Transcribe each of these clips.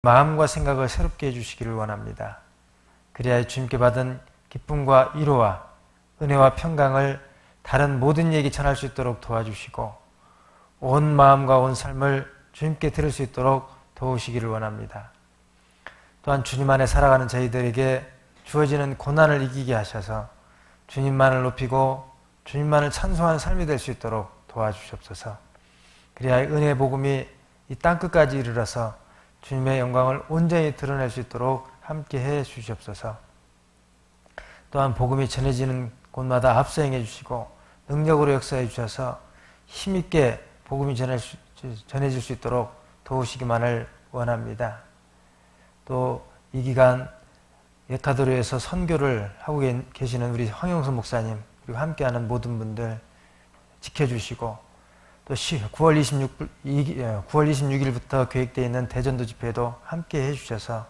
마음과 생각을 새롭게 해주시기를 원합니다. 그리하여 주님께 받은 기쁨과 위로와 은혜와 평강을 다른 모든 이에게 전할 수 있도록 도와주시고 온 마음과 온 삶을 주님께 드릴 수 있도록 도우시기를 원합니다. 또한 주님 안에 살아가는 저희들에게 주어지는 고난을 이기게 하셔서 주님만을 높이고 주님만을 찬송하는 삶이 될 수 있도록 도와주시옵소서. 그리하여 은혜의 복음이 이 땅끝까지 이르러서 주님의 영광을 온전히 드러낼 수 있도록 함께해 주시옵소서. 또한 복음이 전해지는 곳마다 합수행해 주시고 능력으로 역사해 주셔서 힘있게 복음이 전해질 수 있도록 도우시기만을 원합니다. 또 이 기간 에콰도르에서 선교를 하고 계시는 우리 황영선 목사님 그리고 함께하는 모든 분들 지켜주시고 또 9월 26일부터 계획되어 있는 대전도 집회도 함께 해주셔서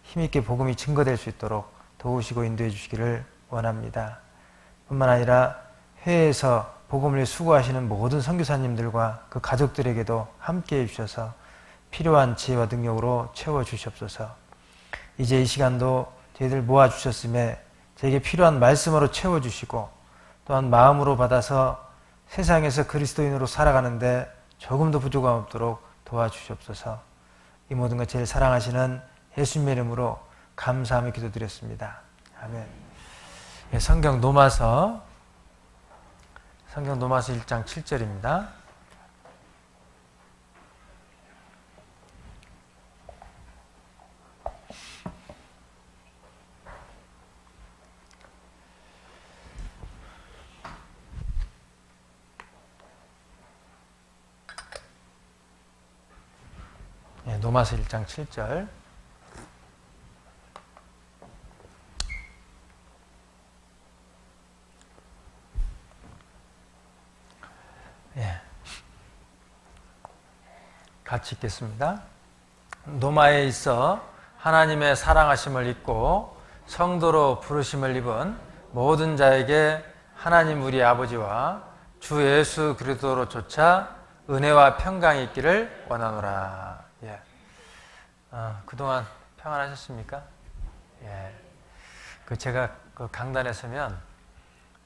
힘있게 복음이 증거될 수 있도록 도우시고 인도해 주시기를 원합니다. 뿐만 아니라 해외에서 복음을 위해 수고하시는 모든 선교사님들과 그 가족들에게도 함께 해주셔서 필요한 지혜와 능력으로 채워주시옵소서. 이제 이 시간도 저희들 모아주셨음에 저에게 필요한 말씀으로 채워주시고 또한 마음으로 받아서 세상에서 그리스도인으로 살아가는데 조금도 부족함 없도록 도와주시옵소서. 이 모든 것 제일 사랑하시는 예수님의 이름으로 감사하며 기도드렸습니다. 아멘. 성경 노마서 1장 7절입니다. 노마서 1장 7절. 같이 읽겠습니다. 노마에 있어 하나님의 사랑하심을 입고 성도로 부르심을 입은 모든 자에게 하나님 우리 아버지와 주 예수 그리스도로 조차 은혜와 평강이 있기를 원하노라. 그동안 평안하셨습니까? 제가 강단에 서면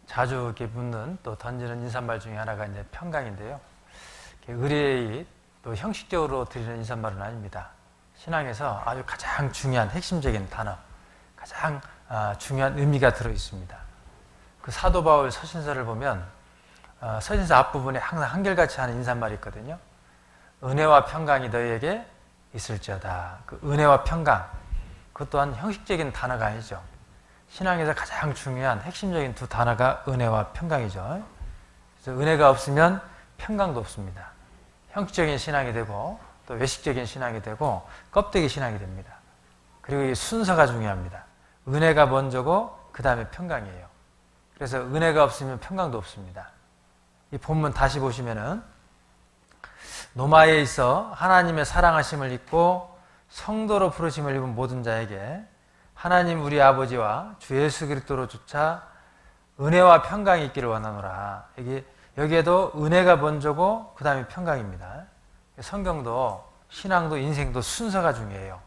자주 이렇게 묻는 또 던지는 인사말 중에 하나가 이제 평강인데요. 의뢰의 또 형식적으로 드리는 인사말은 아닙니다. 신앙에서 아주 가장 중요한 핵심적인 단어, 가장 중요한 의미가 들어 있습니다. 그 사도 바울 서신서를 보면 서신서 앞부분에 항상 한결같이 하는 인사말이 있거든요. 은혜와 평강이 너희에게 있을지어다. 그 은혜와 평강, 그것 또한 형식적인 단어가 아니죠. 신앙에서 가장 중요한 핵심적인 두 단어가 은혜와 평강이죠. 그래서 은혜가 없으면 평강도 없습니다. 형식적인 신앙이 되고 또 외식적인 신앙이 되고 껍데기 신앙이 됩니다. 그리고 이 순서가 중요합니다. 은혜가 먼저고 그 다음에 평강이에요. 그래서 은혜가 없으면 평강도 없습니다. 이 본문 다시 보시면은 노마에 있어 하나님의 사랑하심을 입고 성도로 부르심을 입은 모든 자에게 하나님 우리 아버지와 주 예수 그리스도로 조차 은혜와 평강이 있기를 원하노라. 여기에도 은혜가 먼저고 그 다음에 평강입니다. 성경도 신앙도 인생도 순서가 중요해요.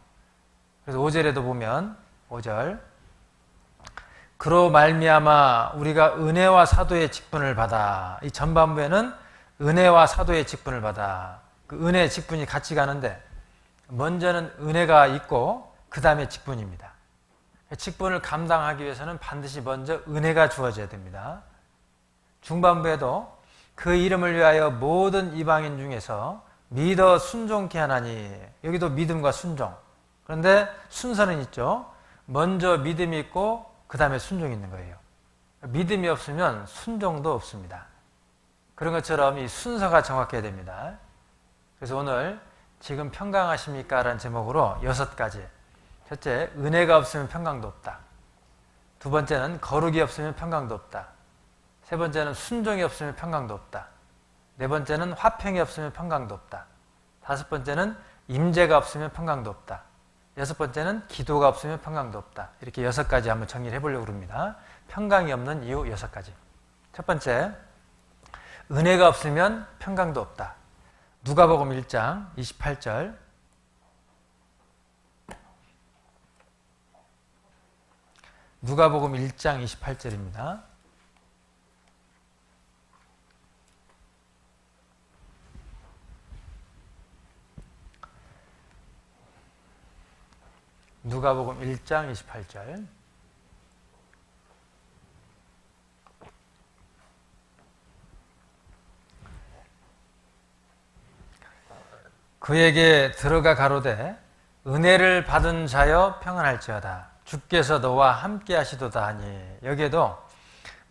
그래서 5절에도 보면 5절 그로 말미암아 우리가 은혜와 사도의 직분을 받아. 이 전반부에는 은혜와 사도의 직분을 받아. 그 은혜의 직분이 같이 가는데 먼저는 은혜가 있고 그 다음에 직분입니다. 직분을 감당하기 위해서는 반드시 먼저 은혜가 주어져야 됩니다. 중반부에도 그 이름을 위하여 모든 이방인 중에서 믿어 순종케 하나니. 여기도 믿음과 순종. 그런데 순서는 있죠. 먼저 믿음이 있고 그 다음에 순종이 있는 거예요. 믿음이 없으면 순종도 없습니다. 그런 것처럼 이 순서가 정확해야 됩니다. 그래서 오늘 지금 평강하십니까? 라는 제목으로 6가지. 첫째, 은혜가 없으면 평강도 없다. 두 번째는 거룩이 없으면 평강도 없다. 세 번째는 순종이 없으면 평강도 없다. 네 번째는 화평이 없으면 평강도 없다. 다섯 번째는 임재가 없으면 평강도 없다. 여섯 번째는 기도가 없으면 평강도 없다. 이렇게 6가지 한번 정리를 해보려고 합니다. 평강이 없는 이유 6가지. 첫 번째, 은혜가 없으면 평강도 없다. 누가복음 1장 28절. 누가복음 1장 28절입니다. 누가복음 1장 28절. 그에게 들어가 가로되 은혜를 받은 자여 평안할지어다. 주께서 너와 함께 하시도다 하니, 여기에도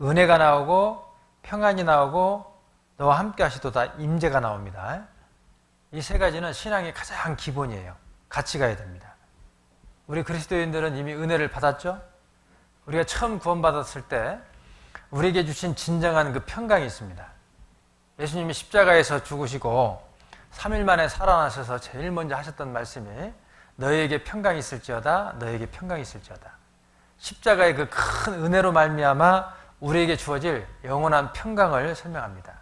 은혜가 나오고 평안이 나오고 너와 함께 하시도다, 임재가 나옵니다. 이 세 가지는 신앙의 가장 기본이에요. 같이 가야 됩니다. 우리 그리스도인들은 이미 은혜를 받았죠? 우리가 처음 구원받았을 때 우리에게 주신 진정한 그 평강이 있습니다. 예수님이 십자가에서 죽으시고 3일 만에 살아나셔서 제일 먼저 하셨던 말씀이 너희에게 평강이 있을지어다, 너희에게 평강이 있을지어다. 십자가의 그 큰 은혜로 말미암아 우리에게 주어질 영원한 평강을 설명합니다.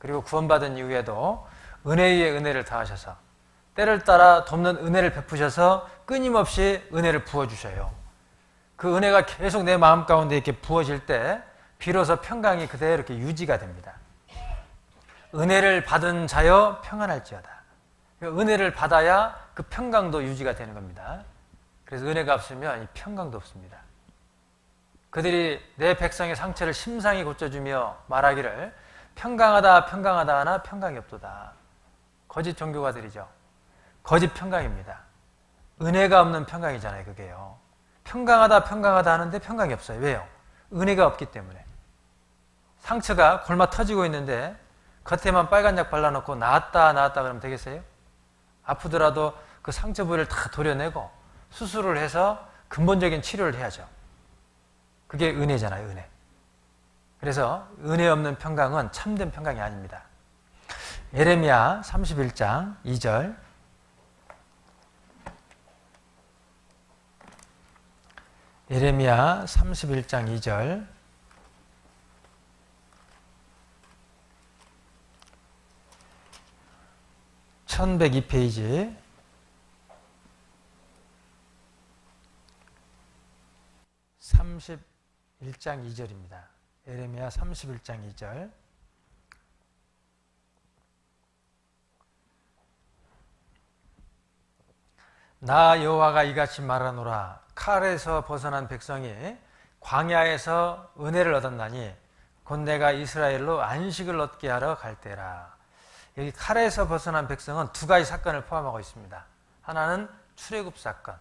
그리고 구원받은 이후에도 은혜 위에 은혜를 더하셔서 때를 따라 돕는 은혜를 베푸셔서 끊임없이 은혜를 부어주셔요. 그 은혜가 계속 내 마음 가운데 이렇게 부어질 때 비로소 평강이 그대로 이렇게 유지가 됩니다. 은혜를 받은 자여 평안할지어다. 은혜를 받아야 그 평강도 유지가 되는 겁니다. 그래서 은혜가 없으면 이 평강도 없습니다. 그들이 내 백성의 상처를 심상히 고쳐주며 말하기를 평강하다 평강하다 하나 평강이 없도다. 거짓 종교가들이죠. 거짓 평강입니다. 은혜가 없는 평강이잖아요, 그게요. 평강하다 평강하다 하는데 평강이 없어요. 왜요? 은혜가 없기 때문에. 상처가 골마 터지고 있는데 겉에만 빨간 약 발라놓고 나았다 나았다 그러면 되겠어요? 아프더라도 그 상처 부위를 다 도려내고 수술을 해서 근본적인 치료를 해야죠. 그게 은혜잖아요, 은혜. 그래서 은혜 없는 평강은 참된 평강이 아닙니다. 예레미야 31장 2절. 예레미야 31장 2절. (1102페이지) 31장 2절입니다. 예레미야 31장 2절. 나 여호와가 이같이 말하노라. 칼에서 벗어난 백성이 광야에서 은혜를 얻었나니 곧 내가 이스라엘로 안식을 얻게 하러 갈 때라. 여기 칼에서 벗어난 백성은 두 가지 사건을 포함하고 있습니다. 하나는 출애굽 사건,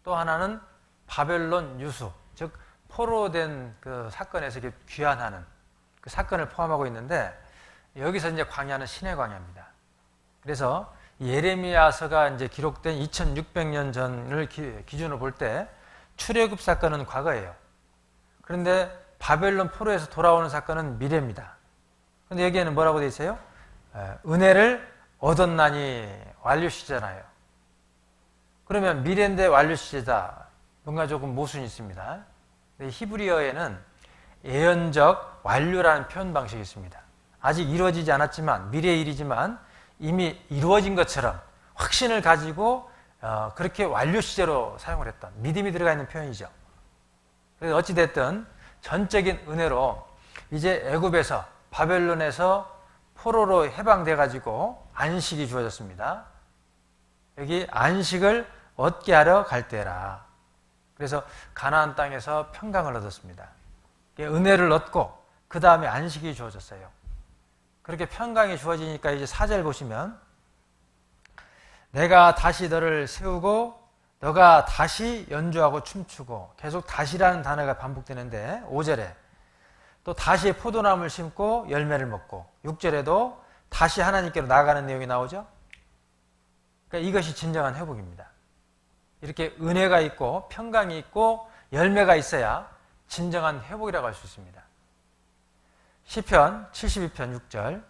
또 하나는 바벨론 유수, 즉 포로된 그 사건에서 귀환하는 그 사건을 포함하고 있는데, 여기서 이제 광야는 신의 광야입니다. 그래서 예레미야서가 이제 기록된 2600년 전을 기준으로 볼 때 출애굽 사건은 과거예요. 그런데 바벨론 포로에서 돌아오는 사건은 미래입니다. 그런데 여기에는 뭐라고 되어 있어요? 은혜를 얻었나니 완료 시제잖아요. 그러면 미래인데 완료 시제다. 뭔가 조금 모순이 있습니다. 히브리어에는 예언적 완료라는 표현 방식이 있습니다. 아직 이루어지지 않았지만 미래의 일이지만 이미 이루어진 것처럼 확신을 가지고 그렇게 완료 시제로 사용을 했던 믿음이 들어가 있는 표현이죠. 그래서 어찌됐든 전적인 은혜로 이제 애굽에서 바벨론에서 포로로 해방돼 가지고 안식이 주어졌습니다. 여기 안식을 얻게 하러 갈 때라. 그래서 가나안 땅에서 평강을 얻었습니다. 은혜를 얻고 그 다음에 안식이 주어졌어요. 그렇게 평강이 주어지니까 이제 4절 보시면 내가 다시 너를 세우고 너가 다시 연주하고 춤추고, 계속 다시라는 단어가 반복되는데 5절에 또 다시 포도나무를 심고 열매를 먹고, 6절에도 다시 하나님께로 나아가는 내용이 나오죠. 그러니까 이것이 진정한 회복입니다. 이렇게 은혜가 있고 평강이 있고 열매가 있어야 진정한 회복이라고 할 수 있습니다. 시편 72편 6절.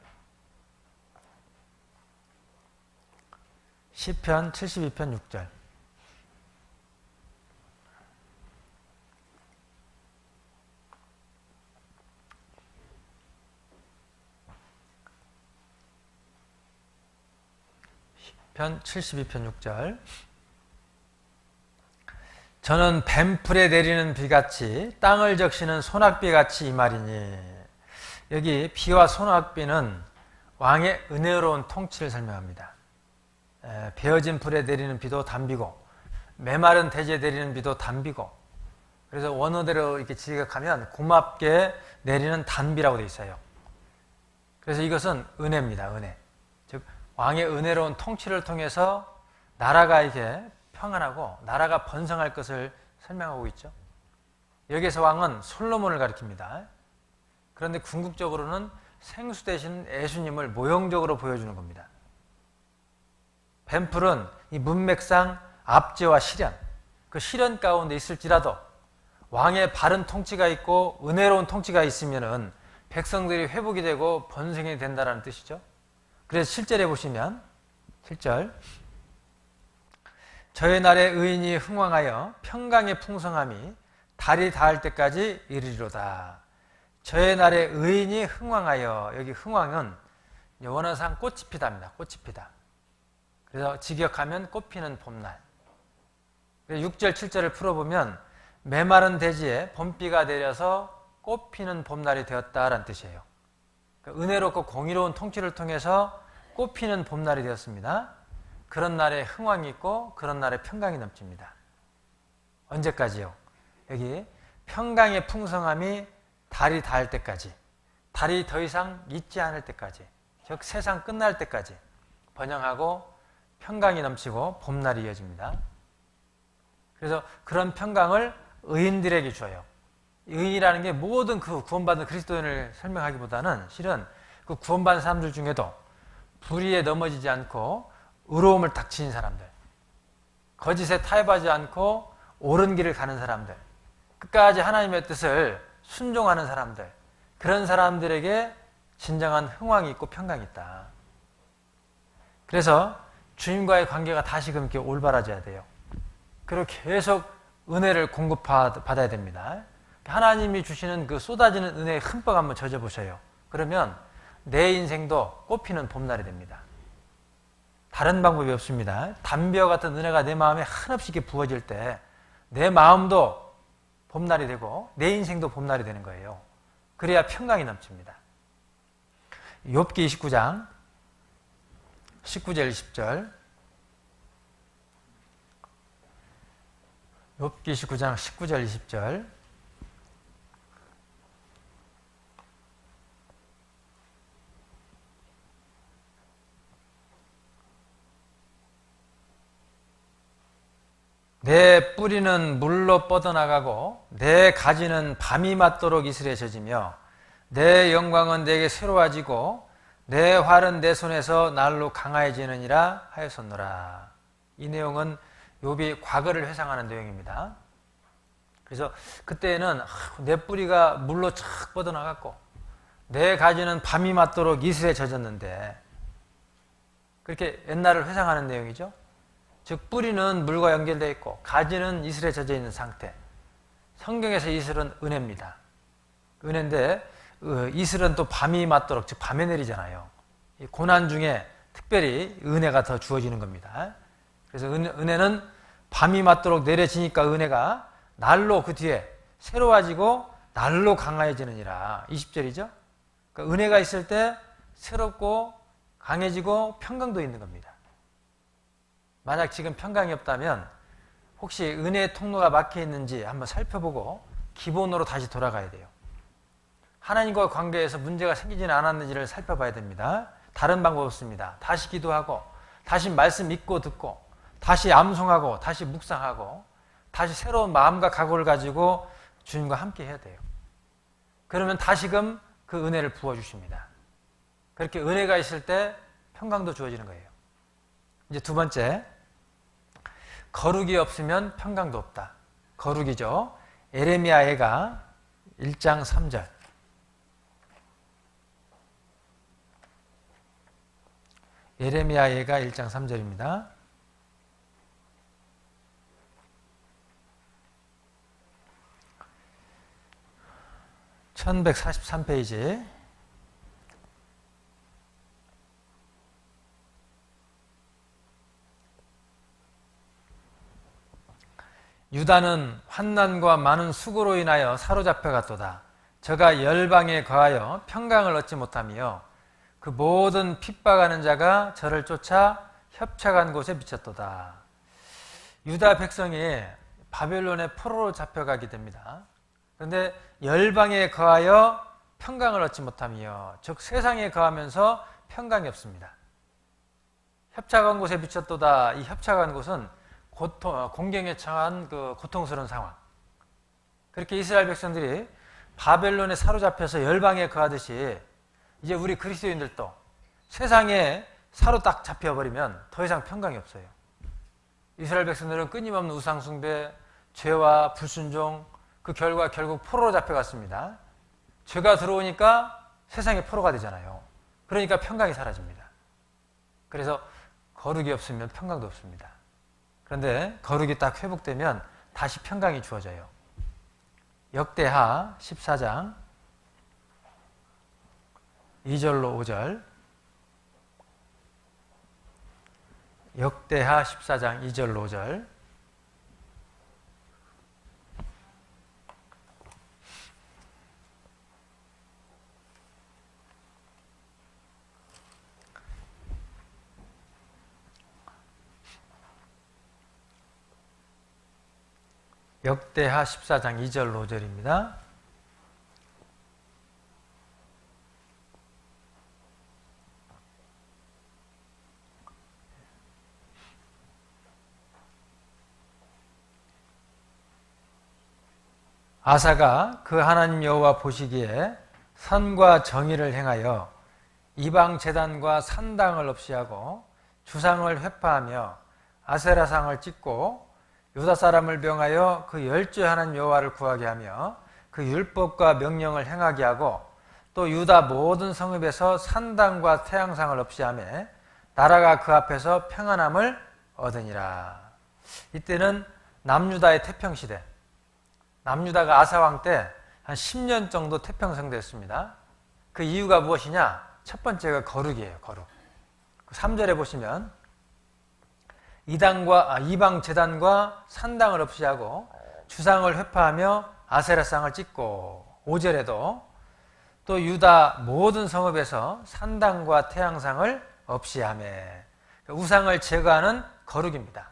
시편 72편 6절. 시편 72편 6절. 저는 뱀풀에 내리는 비같이 땅을 적시는 소낙비같이 이 말이니, 여기 비와 소낙비는 왕의 은혜로운 통치를 설명합니다. 베어진 풀에 내리는 비도 단비고 메마른 대지에 내리는 비도 단비고, 그래서 원어대로 이렇게 지각하면 고맙게 내리는 단비라고 되어 있어요. 그래서 이것은 은혜입니다. 은혜. 즉 왕의 은혜로운 통치를 통해서 나라가 이렇게 평안하고 나라가 번성할 것을 설명하고 있죠. 여기서 왕은 솔로몬을 가리킵니다. 그런데 궁극적으로는 생수 대신 예수님을 모형적으로 보여주는 겁니다. 뱀풀은 이 문맥상 압제와 시련, 그 시련 가운데 있을지라도 왕의 바른 통치가 있고 은혜로운 통치가 있으면은 백성들이 회복이 되고 번성이 된다는 뜻이죠. 그래서 7절에 보시면 7절, 저의 날에 의인이 흥왕하여 평강의 풍성함이 달이 닿을 때까지 이르리로다. 저의 날에 의인이 흥왕하여, 여기 흥왕은 원어상 꽃이 피다입니다. 꽃이 피다. 그래서 직역하면 꽃피는 봄날. 6절 7절을 풀어보면 메마른 대지에 봄비가 내려서 꽃피는 봄날이 되었다라는 뜻이에요. 은혜롭고 공의로운 통치를 통해서 꽃피는 봄날이 되었습니다. 그런 날에 흥왕이 있고 그런 날에 평강이 넘칩니다. 언제까지요? 여기 평강의 풍성함이 달이 닿을 때까지, 달이 더 이상 있지 않을 때까지, 즉 세상 끝날 때까지 번영하고 평강이 넘치고 봄날이 이어집니다. 그래서 그런 평강을 의인들에게 줘요. 의인이라는 게 모든 그 구원받은 그리스도인을 설명하기보다는 실은 그 구원받은 사람들 중에도 불의에 넘어지지 않고 의로움을 닥치는 사람들, 거짓에 타협하지 않고 옳은 길을 가는 사람들, 끝까지 하나님의 뜻을 순종하는 사람들, 그런 사람들에게 진정한 흥왕이 있고 평강이 있다. 그래서 주님과의 관계가 다시금 이렇게 올바라져야 돼요. 그리고 계속 은혜를 공급받아야 됩니다. 하나님이 주시는 그 쏟아지는 은혜에 흠뻑 한번 젖어보세요. 그러면 내 인생도 꽃피는 봄날이 됩니다. 다른 방법이 없습니다. 담비와 같은 은혜가 내 마음에 한없이 이렇게 부어질 때 내 마음도 봄날이 되고 내 인생도 봄날이 되는 거예요. 그래야 평강이 넘칩니다. 욥기 29장 19절 20절, 욥기 29장 19절 20절, 내 뿌리는 물로 뻗어나가고 내 가지는 밤이 맞도록 이슬에 젖으며 내 영광은 내게 새로워지고 내 활은 내 손에서 날로 강화해지느니라 하였었노라. 이 내용은 욥이 과거를 회상하는 내용입니다. 그래서 그때는 내 뿌리가 물로 착 뻗어나갔고 내 가지는 밤이 맞도록 이슬에 젖었는데, 그렇게 옛날을 회상하는 내용이죠. 즉 뿌리는 물과 연결되어 있고 가지는 이슬에 젖어 있는 상태. 성경에서 이슬은 은혜입니다. 은혜인데 이슬은 또 밤이 맞도록, 즉 밤에 내리잖아요. 이 고난 중에 특별히 은혜가 더 주어지는 겁니다. 그래서 은혜는 밤이 맞도록 내려지니까 은혜가 날로 그 뒤에 새로워지고 날로 강화해지느니라. 20절이죠. 그러니까 은혜가 있을 때 새롭고 강해지고 평강도 있는 겁니다. 만약 지금 평강이 없다면 혹시 은혜의 통로가 막혀 있는지 한번 살펴보고 기본으로 다시 돌아가야 돼요. 하나님과 관계에서 문제가 생기지는 않았는지를 살펴봐야 됩니다. 다른 방법 없습니다. 다시 기도하고 다시 말씀 읽고 듣고 다시 암송하고 다시 묵상하고 다시 새로운 마음과 각오를 가지고 주님과 함께 해야 돼요. 그러면 다시금 그 은혜를 부어주십니다. 그렇게 은혜가 있을 때 평강도 주어지는 거예요. 이제 두 번째, 거룩이 없으면 평강도 없다. 거룩이죠. 에레미야해가 1장 3절. 에레미야해가 1장 3절입니다. (1143페이지) 유다는 환난과 많은 수고로 인하여 사로잡혀갔도다. 저가 열방에 거하여 평강을 얻지 못하며 그 모든 핍박하는 자가 저를 쫓아 협착한 곳에 미쳤도다. 유다 백성이 바벨론의 포로로 잡혀가게 됩니다. 그런데 열방에 거하여 평강을 얻지 못하며, 즉 세상에 거하면서 평강이 없습니다. 협착한 곳에 미쳤도다. 이 협착한 곳은 공경에 처한 그 고통스러운 상황. 그렇게 이스라엘 백성들이 바벨론에 사로잡혀서 열방에 거하듯이 이제 우리 그리스도인들도 세상에 사로 딱 잡혀버리면 더 이상 평강이 없어요. 이스라엘 백성들은 끊임없는 우상숭배, 죄와 불순종, 그 결과 결국 포로로 잡혀갔습니다. 죄가 들어오니까 세상에 포로가 되잖아요. 그러니까 평강이 사라집니다. 그래서 거룩이 없으면 평강도 없습니다. 그런데 거룩이 딱 회복되면 다시 평강이 주어져요. 역대하 14장 2절로 5절. 역대하 14장 2절로 5절. 역대하 14장 2절 5절입니다. 아사가 그 하나님 여호와 보시기에 선과 정의를 행하여 이방 제단과 산당을 없이하고 주상을 회파하며 아세라상을 찍고 유다 사람을 병하여 그 열조의 하나님 여호와를 구하게 하며 그 율법과 명령을 행하게 하고 또 유다 모든 성읍에서 산당과 태양상을 없이 하며 나라가 그 앞에서 평안함을 얻으니라. 이때는 남유다의 태평시대, 남유다가 아사왕 때 한 10년 정도 태평성됐습니다. 그 이유가 무엇이냐? 첫 번째가 거룩이에요. 거룩. 3절에 보시면 이방 제단과 산당을 없이 하고 주상을 회파하며 아세라상을 찍고, 5절에도 또 유다 모든 성읍에서 산당과 태양상을 없이 하며, 우상을 제거하는 거룩입니다.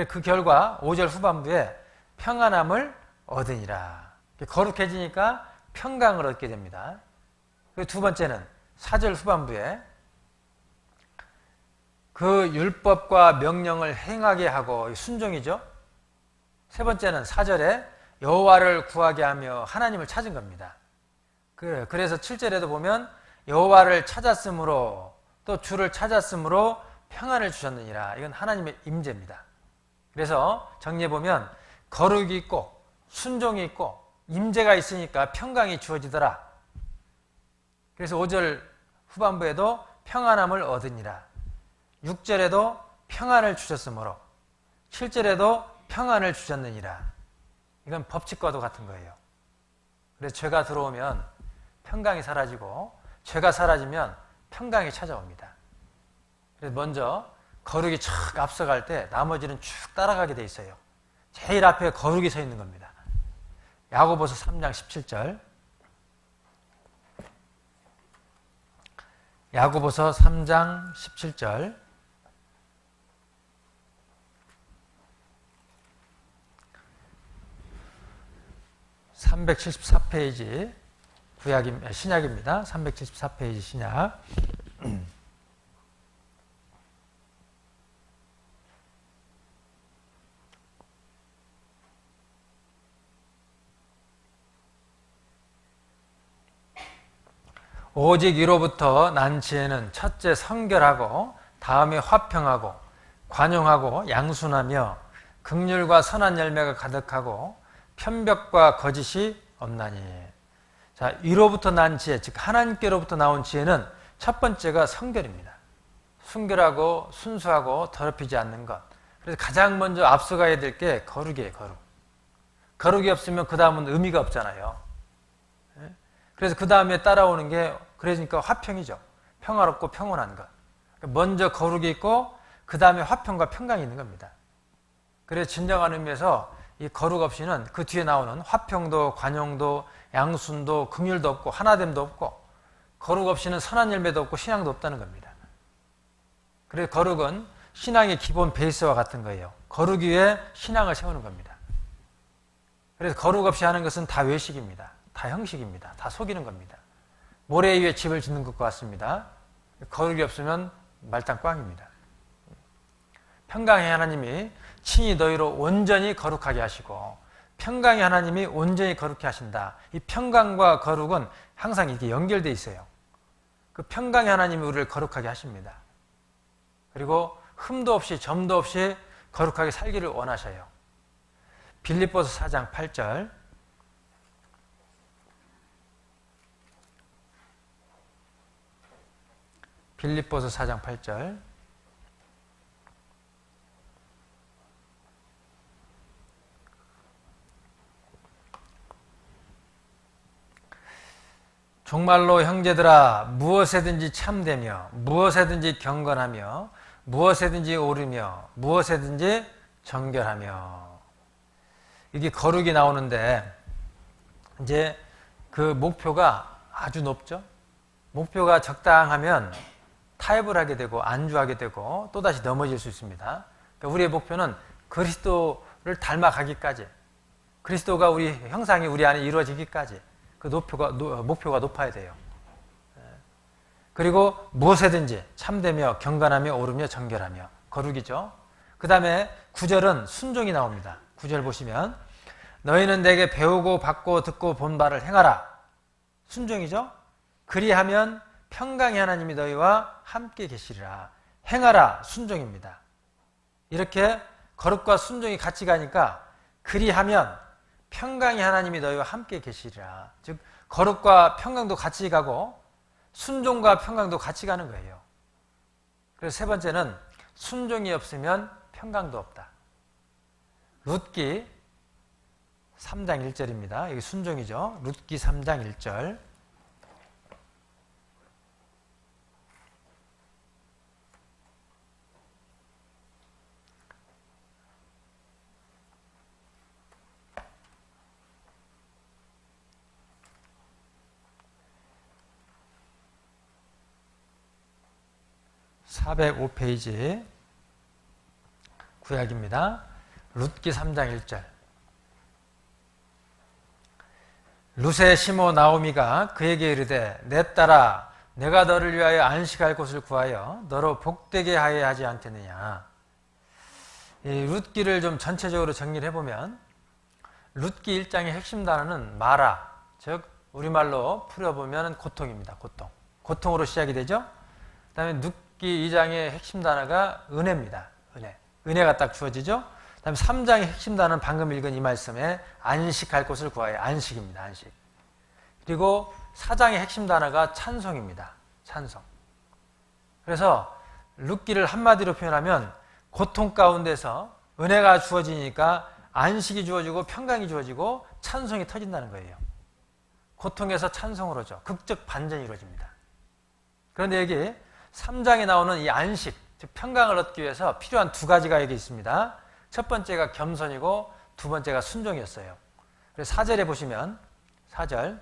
그 결과 5절 후반부에 평안함을 얻으니라. 거룩해지니까 평강을 얻게 됩니다. 그리고 두 번째는 4절 후반부에 그 율법과 명령을 행하게 하고, 순종이죠. 세 번째는 4절에 여호와를 구하게 하며 하나님을 찾은 겁니다. 그래서 7절에도 보면 여호와를 찾았으므로 또 주를 찾았으므로 평안을 주셨느니라. 이건 하나님의 임재입니다. 그래서 정리해 보면 거룩이 있고 순종이 있고 임재가 있으니까 평강이 주어지더라. 그래서 5절 후반부에도 평안함을 얻으니라. 6절에도 평안을 주셨으므로, 7절에도 평안을 주셨느니라. 이건 법칙과도 같은 거예요. 그래서 죄가 들어오면 평강이 사라지고, 죄가 사라지면 평강이 찾아옵니다. 그래서 먼저 거룩이 촥 앞서갈 때 나머지는 쭉 따라가게 돼 있어요. 제일 앞에 거룩이 서 있는 겁니다. 야고보서 3장 17절. 야고보서 3장 17절. 374페이지 신약입니다. 374페이지 신약. 오직 이로부터 난 지혜는 첫째 성결하고 다음에 화평하고 관용하고 양순하며 긍휼과 선한 열매가 가득하고 편벽과 거짓이 없나니. 자, 이로부터 난 지혜, 즉 하나님께로부터 나온 지혜는 첫 번째가 성결입니다. 순결하고 순수하고 더럽히지 않는 것. 그래서 가장 먼저 앞서가야 될 게 거룩이에요. 거룩. 거룩이 없으면 그 다음은 의미가 없잖아요. 그래서 그 다음에 따라오는 게, 그러니까 화평이죠. 평화롭고 평온한 것. 먼저 거룩이 있고 그 다음에 화평과 평강이 있는 겁니다. 그래서 진정한 의미에서 이 거룩 없이는 그 뒤에 나오는 화평도, 관용도, 양순도, 긍휼도 없고 하나됨도 없고 거룩 없이는 선한 열매도 없고 신앙도 없다는 겁니다. 그래서 거룩은 신앙의 기본 베이스와 같은 거예요. 거룩 위에 신앙을 세우는 겁니다. 그래서 거룩 없이 하는 것은 다 외식입니다. 다 형식입니다. 다 속이는 겁니다. 모래 위에 집을 짓는 것과 같습니다. 거룩이 없으면 말단 꽝입니다. 평강의 하나님이 친히 너희로 온전히 거룩하게 하시고 평강의 하나님이 온전히 거룩해 하신다. 이 평강과 거룩은 항상 이렇게 연결되어 있어요. 그 평강의 하나님이 우리를 거룩하게 하십니다. 그리고 흠도 없이 점도 없이 거룩하게 살기를 원하셔요. 빌립보서 4장 8절 빌립보서 4장 8절 정말로 형제들아 무엇에든지 참되며 무엇에든지 경건하며 무엇에든지 오르며 무엇에든지 정결하며 이게 거룩이 나오는데 이제 그 목표가 아주 높죠. 목표가 적당하면 타협을 하게 되고 안주하게 되고 또다시 넘어질 수 있습니다. 그러니까 우리의 목표는 그리스도를 닮아가기까지 그리스도가 우리 형상이 우리 안에 이루어지기까지 그 목표가 높아야 돼요. 그리고 무엇에든지 참되며 경건하며 오르며 정결하며 거룩이죠. 그 다음에 9절은 순종이 나옵니다. 9절 보시면 너희는 내게 배우고 받고 듣고 본 바를 행하라. 순종이죠. 그리하면 평강의 하나님이 너희와 함께 계시리라. 행하라. 순종입니다. 이렇게 거룩과 순종이 같이 가니까 그리하면 평강의 하나님이 너희와 함께 계시리라. 즉 거룩과 평강도 같이 가고 순종과 평강도 같이 가는 거예요. 그래서 세 번째는 순종이 없으면 평강도 없다. 룻기 3장 1절입니다. 여기 순종이죠. 룻기 3장 1절 (405페이지) 구약입니다. 룻기 3장 1절 룻의 시모 나오미가 그에게 이르되 내 딸아 내가 너를 위하여 안식할 곳을 구하여 너로 복되게 하여야 하지 않겠느냐. 이 룻기를 좀 전체적으로 정리를 해보면 룻기 1장의 핵심 단어는 마라, 즉 우리말로 풀어보면 고통입니다. 고통으로 시작이 되죠. 그 다음에 룻기 2장의 핵심 단어가 은혜입니다. 은혜가 딱 주어지죠. 그 다음에 3장의 핵심 단어는 방금 읽은 이 말씀에 안식할 곳을 구하여 안식입니다. 안식. 그리고 4장의 핵심 단어가 찬송입니다. 찬송. 그래서 룻기를 한마디로 표현하면 고통 가운데서 은혜가 주어지니까 안식이 주어지고 평강이 주어지고 찬송이 터진다는 거예요. 고통에서 찬송으로죠. 극적 반전이 이루어집니다. 그런데 여기 3장에 나오는 이 안식, 즉 평강을 얻기 위해서 필요한 두 가지가 여기 있습니다. 첫 번째가 겸손이고 두 번째가 순종이었어요. 그래서 4절에 보시면 4절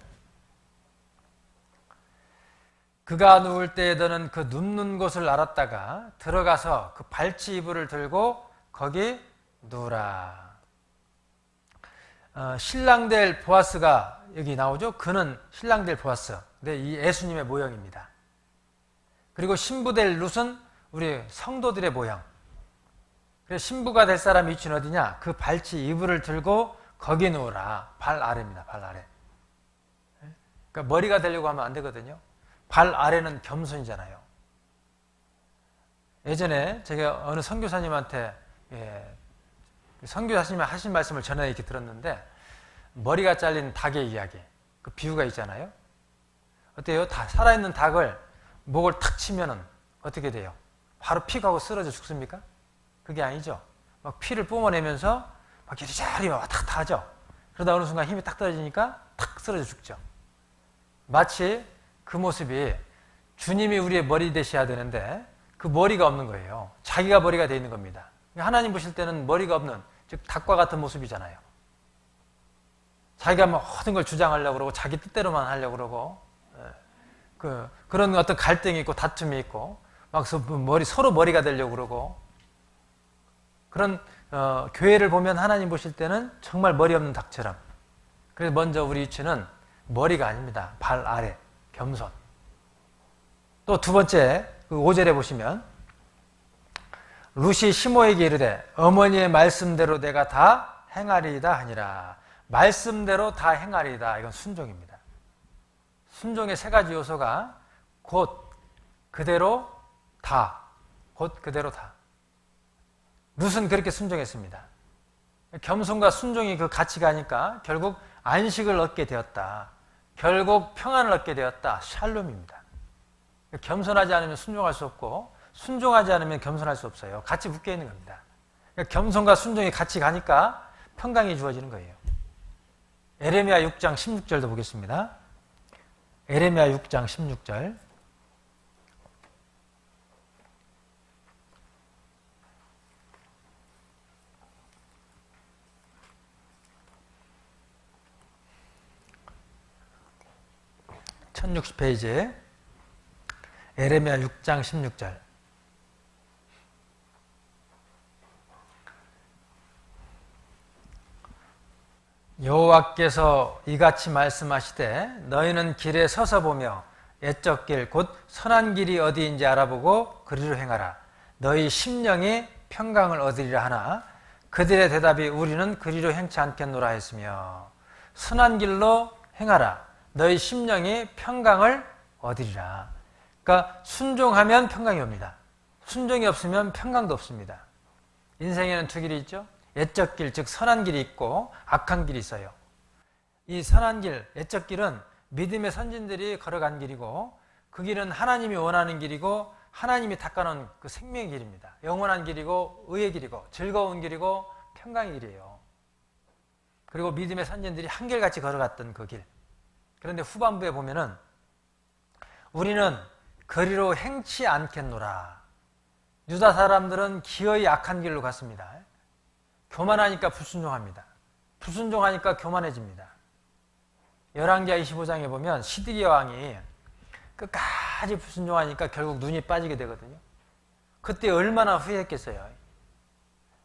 그가 누울 때에 너는 그 눕는 곳을 알았다가 들어가서 그 발치 이불을 들고 거기 누우라. 신랑 될 보아스가 여기 나오죠. 그는 신랑 될 보아스. 근데 이 예수님의 모형입니다. 그리고 신부 될 룻은 우리 성도들의 모형. 그래서 신부가 될 사람이 위치는 어디냐? 그 발치 이불을 들고 거기 누우라. 발 아래입니다. 발 아래. 그러니까 머리가 되려고 하면 안 되거든요. 발 아래는 겸손이잖아요. 예전에 제가 어느 선교사님한테 선교사님이 하신 말씀을 전에 이렇게 들었는데 머리가 잘린 닭의 이야기, 그 비유가 있잖아요. 어때요? 다 살아있는 닭을 목을 탁 치면은 어떻게 돼요? 바로 피가고 쓰러져 죽습니까? 그게 아니죠. 막 피를 뿜어내면서 막 이리저리 왔다 갔다 하죠. 그러다 어느 순간 힘이 딱 떨어지니까 탁 쓰러져 죽죠. 마치 그 모습이 주님이 우리의 머리 되셔야 되는데 그 머리가 없는 거예요. 자기가 머리가 되어 있는 겁니다. 하나님 보실 때는 머리가 없는 즉 닭과 같은 모습이잖아요. 자기가 모든 걸 주장하려고 그러고 자기 뜻대로만 하려고 그러고 그런 어떤 갈등이 있고 다툼이 있고 막 서로 머리가 되려고 그러고 그런 교회를 보면 하나님 보실 때는 정말 머리 없는 닭처럼. 그래서 먼저 우리 위치는 머리가 아닙니다. 발 아래 겸손. 또 두 번째 그 5절에 보시면 룻이 시모에게 이르되 어머니의 말씀대로 내가 다 행하리이다 하니라. 말씀대로 다 행하리이다. 이건 순종입니다. 순종의 세 가지 요소가 곧 그대로 다. 곧 그대로 다. 룻은 그렇게 순종했습니다. 겸손과 순종이 그 같이 가니까 결국 안식을 얻게 되었다. 결국 평안을 얻게 되었다. 샬롬입니다. 겸손하지 않으면 순종할 수 없고 순종하지 않으면 겸손할 수 없어요. 같이 묶여 있는 겁니다. 겸손과 순종이 같이 가니까 평강이 주어지는 거예요. 에레미야 6장 16절도 보겠습니다. 에레미야 6장 16절. (1060페이지에) 에레미야 6장 16절. 여호와께서 이같이 말씀하시되 너희는 길에 서서 보며 옛적 길 곧 선한 길이 어디인지 알아보고 그리로 행하라. 너희 심령이 평강을 얻으리라 하나 그들의 대답이 우리는 그리로 행치 않겠노라 했으며 선한 길로 행하라. 너희 심령이 평강을 얻으리라. 그러니까 순종하면 평강이 옵니다. 순종이 없으면 평강도 없습니다. 인생에는 두 길이 있죠. 옛적 길, 즉 선한 길이 있고 악한 길이 있어요. 이 선한 길, 옛적 길은 믿음의 선진들이 걸어간 길이고 그 길은 하나님이 원하는 길이고 하나님이 닦아놓은 그 생명의 길입니다. 영원한 길이고 의의 길이고 즐거운 길이고 평강의 길이에요. 그리고 믿음의 선진들이 한결같이 걸어갔던 그 길. 그런데 후반부에 보면은 우리는 그리로 행치 않겠노라. 유다 사람들은 기어이 악한 길로 갔습니다. 교만하니까 불순종합니다. 불순종하니까 교만해집니다. 열왕기하 25장에 보면 시드기야 왕이 끝까지 불순종하니까 결국 눈이 빠지게 되거든요. 그때 얼마나 후회했겠어요.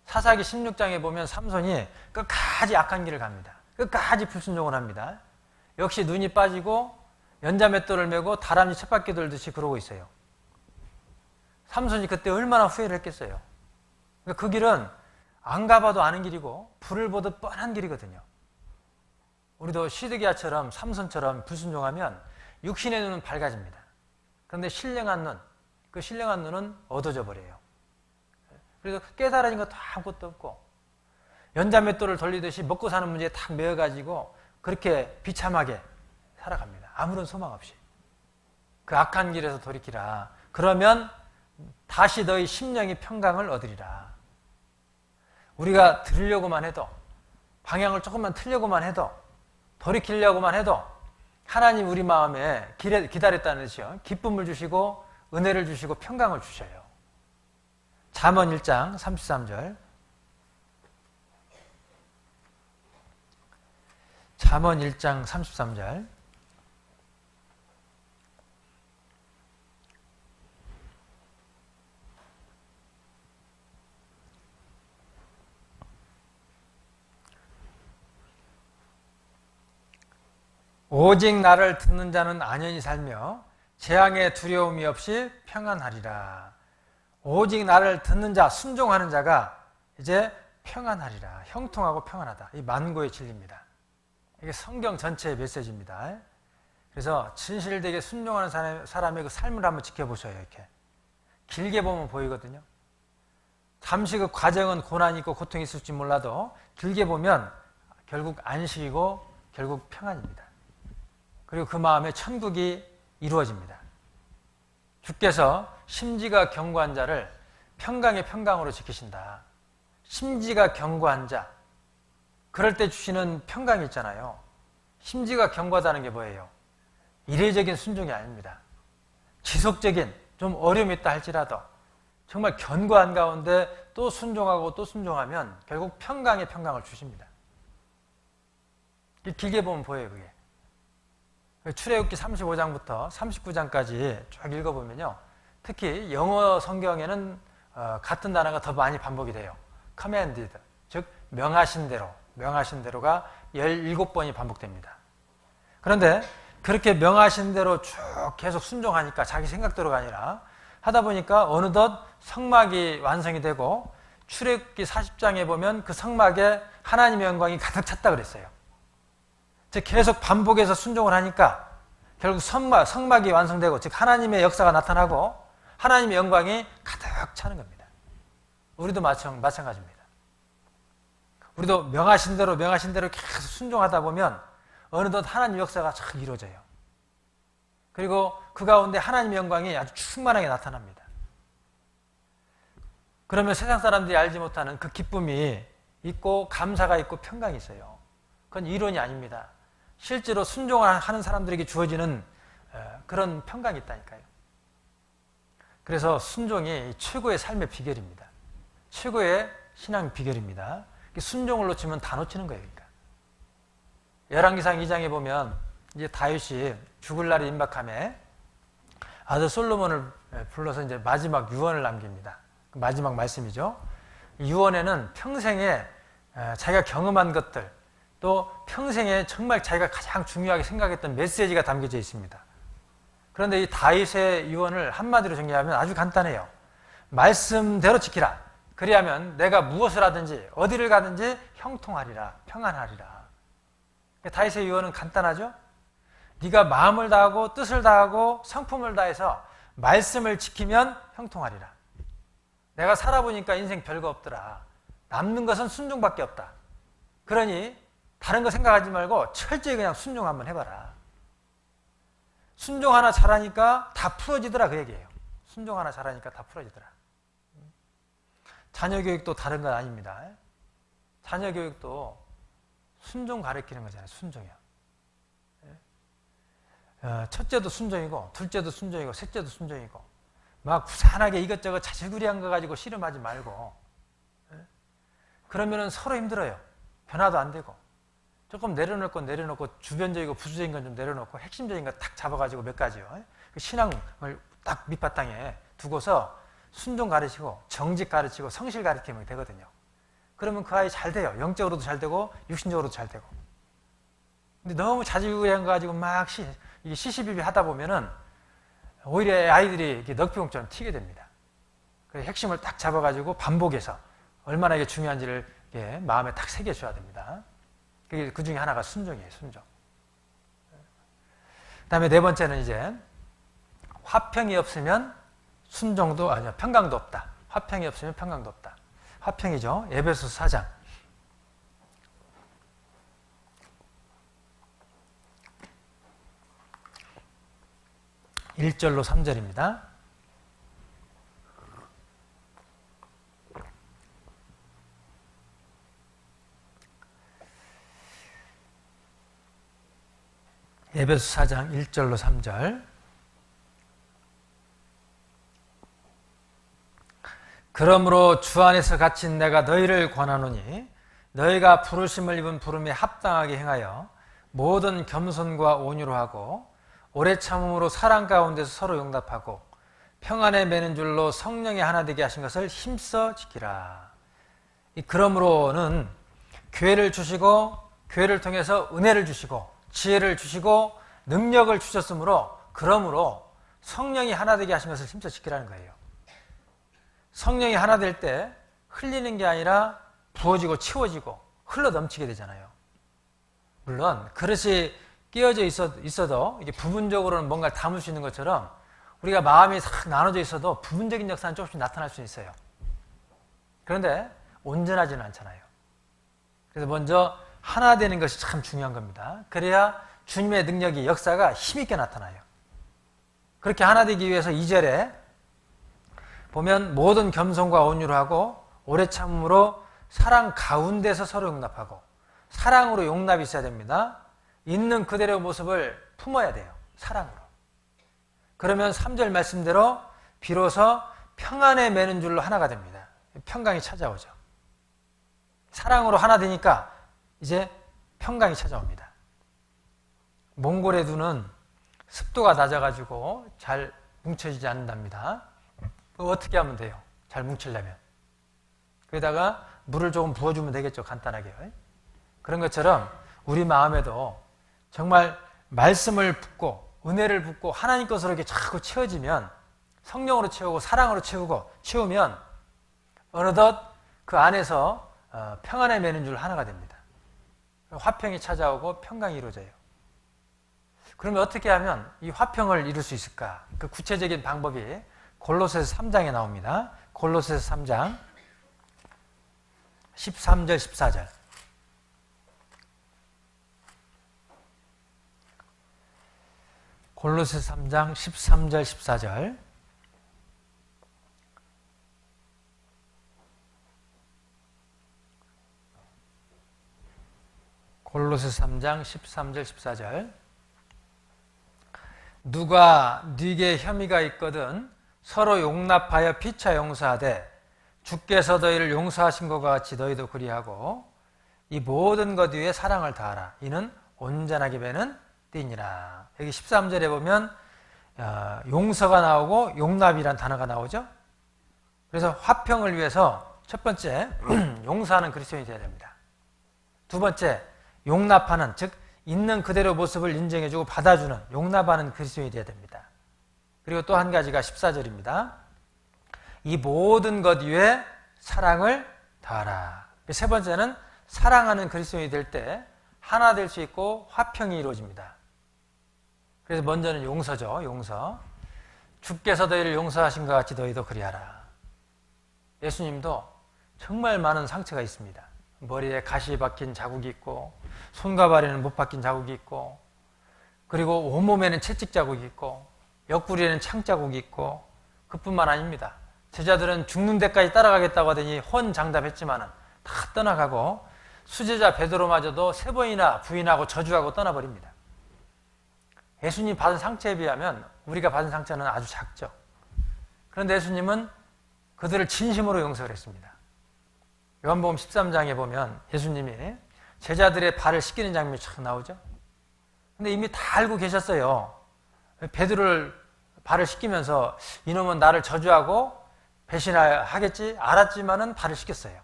사사기 16장에 보면 삼손이 끝까지 악한 길을 갑니다. 끝까지 불순종을 합니다. 역시 눈이 빠지고 연자맷돌을 메고 다람쥐 쳇바퀴 돌듯이 그러고 있어요. 삼손이 그때 얼마나 후회를 했겠어요. 그 길은 안 가봐도 아는 길이고 불을 보듯 뻔한 길이거든요. 우리도 시드기야처럼 삼손처럼 불순종하면 육신의 눈은 밝아집니다. 그런데 신령한 눈, 그 신령한 눈은 어두워져 버려요. 그래서 깨달아진 것도 아무것도 없고 연자맷돌을 돌리듯이 먹고 사는 문제에 탁 매여가지고 그렇게 비참하게 살아갑니다. 아무런 소망 없이. 그 악한 길에서 돌이키라. 그러면 다시 너희 심령이 평강을 얻으리라. 우리가 들으려고만 해도 방향을 조금만 틀려고만 해도 돌이키려고만 해도 하나님 우리 마음에 기다렸다는 뜻이요. 기쁨을 주시고 은혜를 주시고 평강을 주셔요. 잠언 1장 33절. 잠언 1장 33절. 오직 나를 듣는 자는 안연히 살며 재앙의 두려움이 없이 평안하리라. 오직 나를 듣는 자, 순종하는 자가 이제 평안하리라. 형통하고 평안하다. 이 만고의 진리입니다. 이게 성경 전체의 메시지입니다. 그래서 진실되게 순종하는 사람의 그 삶을 한번 지켜보셔요. 이렇게 길게 보면 보이거든요. 잠시 그 과정은 고난이 있고 고통이 있을지 몰라도 길게 보면 결국 안식이고 결국 평안입니다. 그리고 그 마음에 천국이 이루어집니다. 주께서 심지가 견고한 자를 평강의 평강으로 지키신다. 심지가 견고한 자, 그럴 때 주시는 평강이 있잖아요. 심지가 견고하다는 게 뭐예요? 이례적인 순종이 아닙니다. 지속적인 좀 어려움이 있다 할지라도 정말 견고한 가운데 또 순종하고 또 순종하면 결국 평강에 평강을 주십니다. 길게 보면 보여요, 그게. 출애굽기 35장부터 39장까지 쭉 읽어보면요. 특히 영어 성경에는 같은 단어가 더 많이 반복이 돼요. commanded, 즉 명하신 대로가 17번이 반복됩니다. 그런데 그렇게 명하신 대로 쭉 계속 순종하니까 자기 생각대로가 아니라 하다 보니까 어느덧 성막이 완성이 되고 출애굽기 40장에 보면 그 성막에 하나님의 영광이 가득 찼다 그랬어요. 즉 계속 반복해서 순종을 하니까 결국 성막이 완성되고, 즉 하나님의 역사가 나타나고 하나님의 영광이 가득 차는 겁니다. 우리도 마찬가지입니다. 우리도 명하신 대로 계속 순종하다 보면 어느덧 하나님 역사가 쫙 이루어져요. 그리고 그 가운데 하나님의 영광이 아주 충만하게 나타납니다. 그러면 세상 사람들이 알지 못하는 그 기쁨이 있고 감사가 있고 평강이 있어요. 그건 이론이 아닙니다. 실제로 순종을 하는 사람들에게 주어지는 그런 평강이 있다니까요. 그래서 순종이 최고의 삶의 비결입니다. 최고의 신앙 비결입니다. 순종을 놓치면 다 놓치는 거예요. 그러니까. 열왕기상 2장에 보면 이제 다윗이 죽을 날이 임박함에 아들 솔로몬을 불러서 이제 마지막 유언을 남깁니다. 마지막 말씀이죠. 유언에는 평생에 자기가 경험한 것들, 또 평생에 정말 자기가 가장 중요하게 생각했던 메시지가 담겨져 있습니다. 그런데 이 다윗의 유언을 한마디로 정리하면 아주 간단해요. 말씀대로 지키라. 그리하면 내가 무엇을 하든지 어디를 가든지 형통하리라, 평안하리라. 다윗의 유언은 간단하죠? 네가 마음을 다하고 뜻을 다하고 성품을 다해서 말씀을 지키면 형통하리라. 내가 살아보니까 인생 별거 없더라. 남는 것은 순종밖에 없다. 그러니 다른 거 생각하지 말고 철저히 그냥 순종 한번 해봐라. 순종 하나 잘하니까 다 풀어지더라, 그 얘기예요. 순종 하나 잘하니까 다 풀어지더라. 자녀 교육도 다른 건 아닙니다. 자녀 교육도 순종 가르치는 거잖아요. 순종이요. 첫째도 순종이고, 둘째도 순종이고, 셋째도 순종이고, 막 부산하게 이것저것 자질구레한 거 가지고 씨름하지 말고, 그러면은 서로 힘들어요. 변화도 안 되고, 조금 내려놓을 건 내려놓고, 주변적이고 부수적인 건 좀 내려놓고, 핵심적인 거 딱 잡아가지고 몇 가지요. 신앙을 딱 밑바탕에 두고서 순종 가르치고, 정직 가르치고, 성실 가르치면 되거든요. 그러면 그 아이 잘 돼요. 영적으로도 잘 되고, 육신적으로도 잘 되고. 근데 너무 자질구레한 거 가지고 막 이게 시시비비 하다 보면은 오히려 아이들이 이렇게 넋병처럼 튀게 됩니다. 그래서 핵심을 딱 잡아가지고 반복해서 얼마나 이게 중요한지를 마음에 딱 새겨줘야 됩니다. 그 중에 하나가 순종이에요, 순종. 그 다음에 네 번째는 이제 화평이 없으면 순종도, 아니야, 평강도 없다. 화평이 없으면 평강도 없다. 화평이죠. 에베소서 4장. 1절로 3절입니다. 에베소 4장 1절로 3절. 그러므로 주 안에서 갇힌 내가 너희를 권하노니 너희가 부르심을 입은 부름에 합당하게 행하여 모든 겸손과 온유로 하고 오래 참음으로 사랑 가운데서 서로 용납하고 평안에 매는 줄로 성령이 하나 되게 하신 것을 힘써 지키라. 이 그러므로는 교회를 주시고 교회를 통해서 은혜를 주시고 지혜를 주시고 능력을 주셨으므로 그러므로 성령이 하나 되게 하신 것을 힘써 지키라는 거예요. 성령이 하나 될 때 흘리는 게 아니라 부어지고 채워지고 흘러 넘치게 되잖아요. 물론 그릇이 끼어져 있어도 이게 부분적으로는 뭔가를 담을 수 있는 것처럼 우리가 마음이 싹 나눠져 있어도 부분적인 역사는 조금씩 나타날 수 있어요. 그런데 온전하지는 않잖아요. 그래서 먼저 하나 되는 것이 참 중요한 겁니다. 그래야 주님의 능력이, 역사가 힘있게 나타나요. 그렇게 하나 되기 위해서 2절에 보면 모든 겸손과 온유로 하고 오래 참음으로 사랑 가운데서 서로 용납하고, 사랑으로 용납이 있어야 됩니다. 있는 그대로의 모습을 품어야 돼요. 사랑으로. 그러면 3절 말씀대로 비로소 평안에 매는 줄로 하나가 됩니다. 평강이 찾아오죠. 사랑으로 하나 되니까 이제 평강이 찾아옵니다. 몽골의 눈은 습도가 낮아가지고 잘 뭉쳐지지 않는답니다. 어떻게 하면 돼요? 잘 뭉치려면. 거기다가 물을 조금 부어주면 되겠죠. 간단하게. 그런 것처럼 우리 마음에도 정말 말씀을 붓고 은혜를 붓고 하나님 것으로 이렇게 자꾸 채워지면, 성령으로 채우고 사랑으로 채우면 어느덧 그 안에서 평안의 매는 줄 하나가 됩니다. 화평이 찾아오고 평강이 이루어져요. 그러면 어떻게 하면 이 화평을 이룰 수 있을까? 그 구체적인 방법이 골로새서 3장에 나옵니다. 골로새서 3장 13절 14절. 골로새서 3장 13절 14절. 골로새서 3장 13절 14절. 누가 네게 혐의가 있거든 서로 용납하여 피차 용서하되 주께서 너희를 용서하신 것과 같이 너희도 그리하고 이 모든 것 위에 사랑을 다하라. 이는 온전하게 배는 띠니라. 여기 13절에 보면 용서가 나오고 용납이란 단어가 나오죠. 그래서 화평을 위해서 첫 번째 용서하는 그리스도인이 되어야 됩니다. 두 번째 용납하는, 즉 있는 그대로 모습을 인정해주고 받아주는, 용납하는 그리스도인이 되어야 됩니다. 그리고 또 한 가지가 14절입니다. 이 모든 것 위에 사랑을 다하라. 세 번째는 사랑하는 그리스도인이 될 때 하나 될 수 있고 화평이 이루어집니다. 그래서 먼저는 용서죠. 용서. 주께서 너희를 용서하신 것 같이 너희도 그리하라. 예수님도 정말 많은 상처가 있습니다. 머리에 가시 박힌 자국이 있고 손과 발에는 못 박힌 자국이 있고, 그리고 온몸에는 채찍 자국이 있고 옆구리에는 창 자국이 있고, 그뿐만 아닙니다. 제자들은 죽는 데까지 따라가겠다고 하더니 혼장담했지만은 다 떠나가고, 수제자 베드로마저도 3번이나 부인하고 저주하고 떠나버립니다. 예수님 받은 상처에 비하면 우리가 받은 상처는 아주 작죠. 그런데 예수님은 그들을 진심으로 용서를 했습니다. 요한복음 13장에 보면 예수님이 제자들의 발을 씻기는 장면이 쫙 나오죠. 근데 이미 다 알고 계셨어요. 베드로를 발을 씻기면서 이놈은 나를 저주하고 배신하겠지 알았지만은 발을 씻겼어요.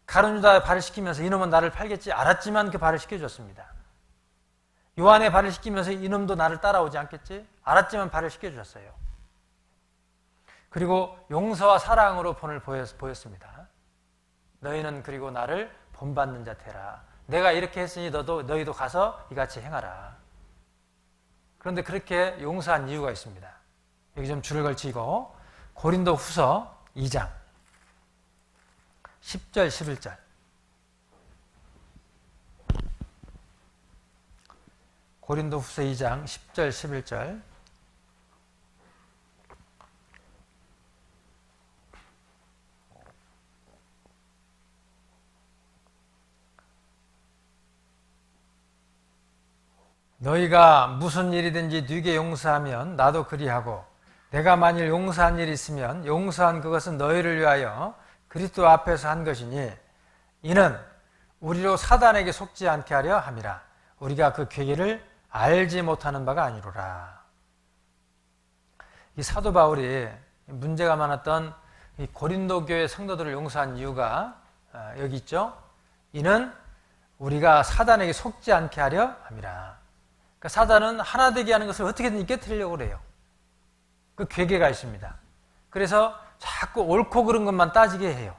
가룟 유다의 발을 씻기면서 이놈은 나를 팔겠지 알았지만 그 발을 씻겨줬습니다. 요한의 발을 씻기면서 이놈도 나를 따라오지 않겠지 알았지만 발을 씻겨주셨어요. 그리고 용서와 사랑으로 본을 보였습니다. 너희는 그리고 나를 본받는 자 되라. 내가 이렇게 했으니 너희도 가서 이같이 행하라. 그런데 그렇게 용서한 이유가 있습니다. 여기 좀 줄을 걸치고 고린도 후서 2장 10절 11절. 고린도 후서 2장 10절 11절. 너희가 무슨 일이든지 네게 용서하면 나도 그리하고, 내가 만일 용서한 일이 있으면 용서한 그것은 너희를 위하여 그리스도 앞에서 한 것이니 이는 우리로 사단에게 속지 않게 하려 함이라. 우리가 그 계기를 알지 못하는 바가 아니로라. 이 사도 바울이 문제가 많았던 이 고린도 교회 성도들을 용서한 이유가 여기 있죠. 이는 우리가 사단에게 속지 않게 하려 함이라. 그러니까 사단은 하나 되게 하는 것을 어떻게든 깨트리려고 그래요. 그 괴계가 있습니다. 그래서 자꾸 옳고 그른 것만 따지게 해요.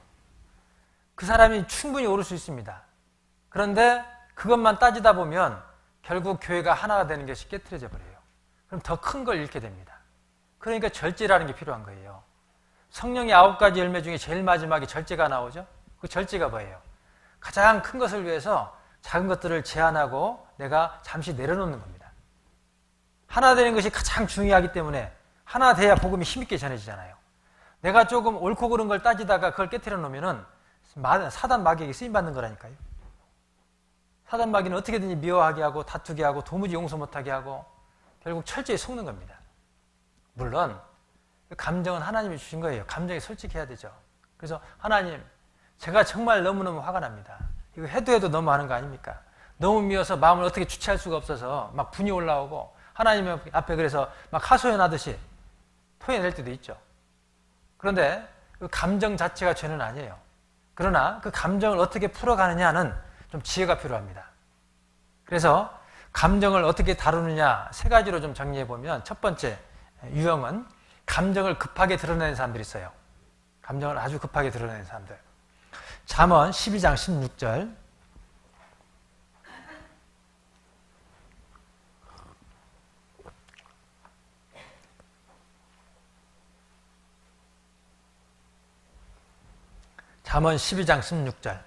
그 사람이 충분히 옳을 수 있습니다. 그런데 그것만 따지다 보면 결국 교회가 하나가 되는 것이 깨트려져 버려요. 그럼 더 큰 걸 잃게 됩니다. 그러니까 절제라는 게 필요한 거예요. 성령의 9가지 열매 중에 제일 마지막에 절제가 나오죠. 그 절제가 뭐예요? 가장 큰 것을 위해서 작은 것들을 제한하고 내가 잠시 내려놓는 겁니다. 하나 되는 것이 가장 중요하기 때문에 하나 돼야 복음이 힘있게 전해지잖아요. 내가 조금 옳고 그른 걸 따지다가 그걸 깨트려 놓으면은 사단 마귀에게 쓰임받는 거라니까요. 사단 마귀는 어떻게든지 미워하게 하고 다투게 하고 도무지 용서 못하게 하고 결국 철저히 속는 겁니다. 물론 감정은 하나님이 주신 거예요. 감정에 솔직해야 되죠. 그래서 하나님, 제가 정말 너무너무 화가 납니다. 이거 해도 해도 너무 하는 거 아닙니까? 너무 미워서 마음을 어떻게 주체할 수가 없어서 막 분이 올라오고 하나님 앞에 그래서 막 하소연하듯이 토해낼 때도 있죠. 그런데 그 감정 자체가 죄는 아니에요. 그러나 그 감정을 어떻게 풀어가느냐는 좀 지혜가 필요합니다. 그래서 감정을 어떻게 다루느냐 세 가지로 좀 정리해보면, 첫 번째 유형은 감정을 급하게 드러내는 사람들이 있어요. 감정을 아주 급하게 드러내는 사람들. 잠언 12장 16절. 잠언 12장 16절.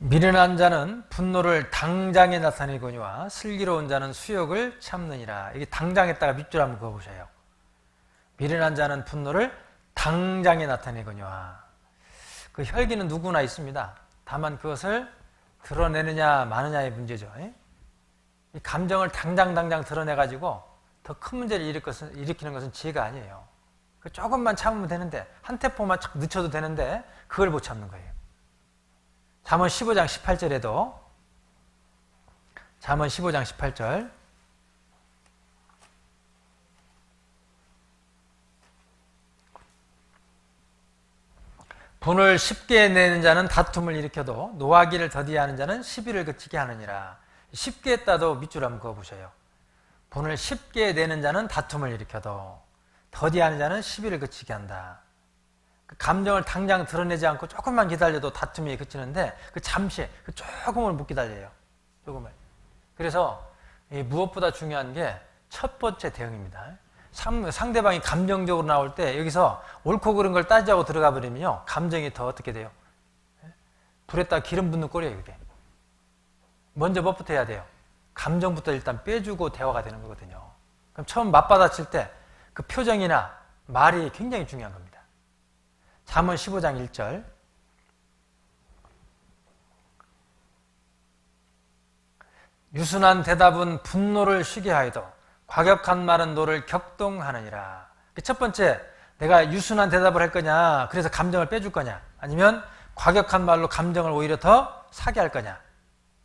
미련한 자는 분노를 당장에 나타내거니와 슬기로운 자는 수욕을 참느니라. 이게 당장에다가 밑줄 한번 그어보셔요. 미련한 자는 분노를 당장에 나타내거니와. 그 혈기는 누구나 있습니다. 다만 그것을 드러내느냐 마느냐의 문제죠. 이 감정을 당장 드러내가지고 더 큰 문제를 일으키는 것은 지혜가 아니에요. 조금만 참으면 되는데, 한 테포만 착 늦춰도 되는데 그걸 못 참는 거예요. 잠언 15장 18절에도, 잠언 15장 18절, 분을 쉽게 내는 자는 다툼을 일으켜도 노하기를 더디하는 자는 시비를 그치게 하느니라. 쉽게 했다도 밑줄 한번 그어보셔요. 분을 쉽게 내는 자는 다툼을 일으켜도 더디하는 자는 시비를 그치게 한다. 그 감정을 당장 드러내지 않고 조금만 기다려도 다툼이 그치는데, 그 잠시, 그 조금을 못 기다려요. 조금을. 그래서 무엇보다 중요한 게 첫 번째 대응입니다. 상대방이 감정적으로 나올 때 여기서 옳고 그른 걸 따지자고 들어가 버리면요, 감정이 더 어떻게 돼요? 불에다가 기름 붓는 꼴이에요, 그게. 먼저 뭐부터 해야 돼요? 감정부터 일단 빼주고 대화가 되는 거거든요. 그럼 처음 맞받아칠 때 그 표정이나 말이 굉장히 중요한 겁니다. 잠언 15장 1절. 유순한 대답은 분노를 쉬게 하여도 과격한 말은 너를 격동하느니라. 첫 번째, 내가 유순한 대답을 할 거냐, 그래서 감정을 빼줄 거냐, 아니면 과격한 말로 감정을 오히려 더 사게 할 거냐,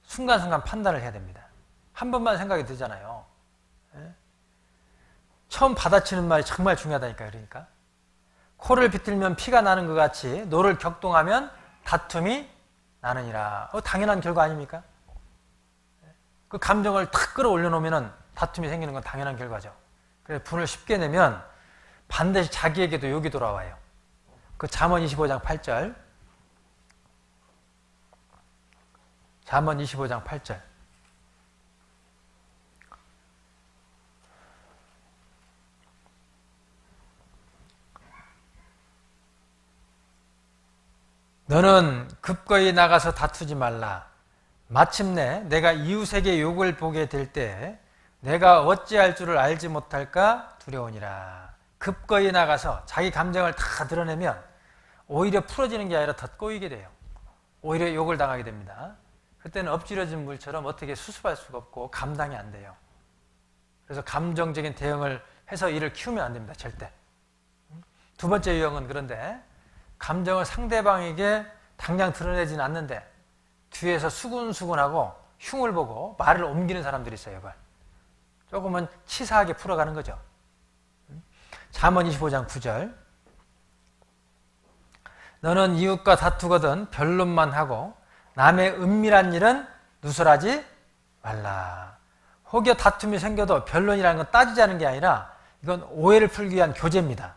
순간순간 판단을 해야 됩니다. 한 번만 생각이 들잖아요. 처음 받아치는 말이 정말 중요하다니까요. 그러니까 코를 비틀면 피가 나는 것 같이 너를 격동하면 다툼이 나느니라. 당연한 결과 아닙니까? 그 감정을 탁 끌어올려 놓으면 다툼이 생기는 건 당연한 결과죠. 그래서 분을 쉽게 내면 반드시 자기에게도 욕이 돌아와요. 그 잠언 25장 8절. 잠언 25장 8절. 너는 급거이 나가서 다투지 말라. 마침내 내가 이웃에게 욕을 보게 될 때 내가 어찌할 줄을 알지 못할까 두려우니라. 급거이 나가서 자기 감정을 다 드러내면 오히려 풀어지는 게 아니라 더 꼬이게 돼요. 오히려 욕을 당하게 됩니다. 그때는 엎질러진 물처럼 어떻게 수습할 수가 없고 감당이 안 돼요. 그래서 감정적인 대응을 해서 이를 키우면 안 됩니다. 절대. 두 번째 유형은 그런데 감정을 상대방에게 당장 드러내지는 않는데 뒤에서 수군수군하고 흉을 보고 말을 옮기는 사람들이 있어요. 이걸 조금은 치사하게 풀어가는 거죠. 잠언 25장 9절. 너는 이웃과 다투거든 변론만 하고 남의 은밀한 일은 누설하지 말라. 혹여 다툼이 생겨도 변론이라는 건 따지자는 게 아니라 이건 오해를 풀기 위한 교제입니다.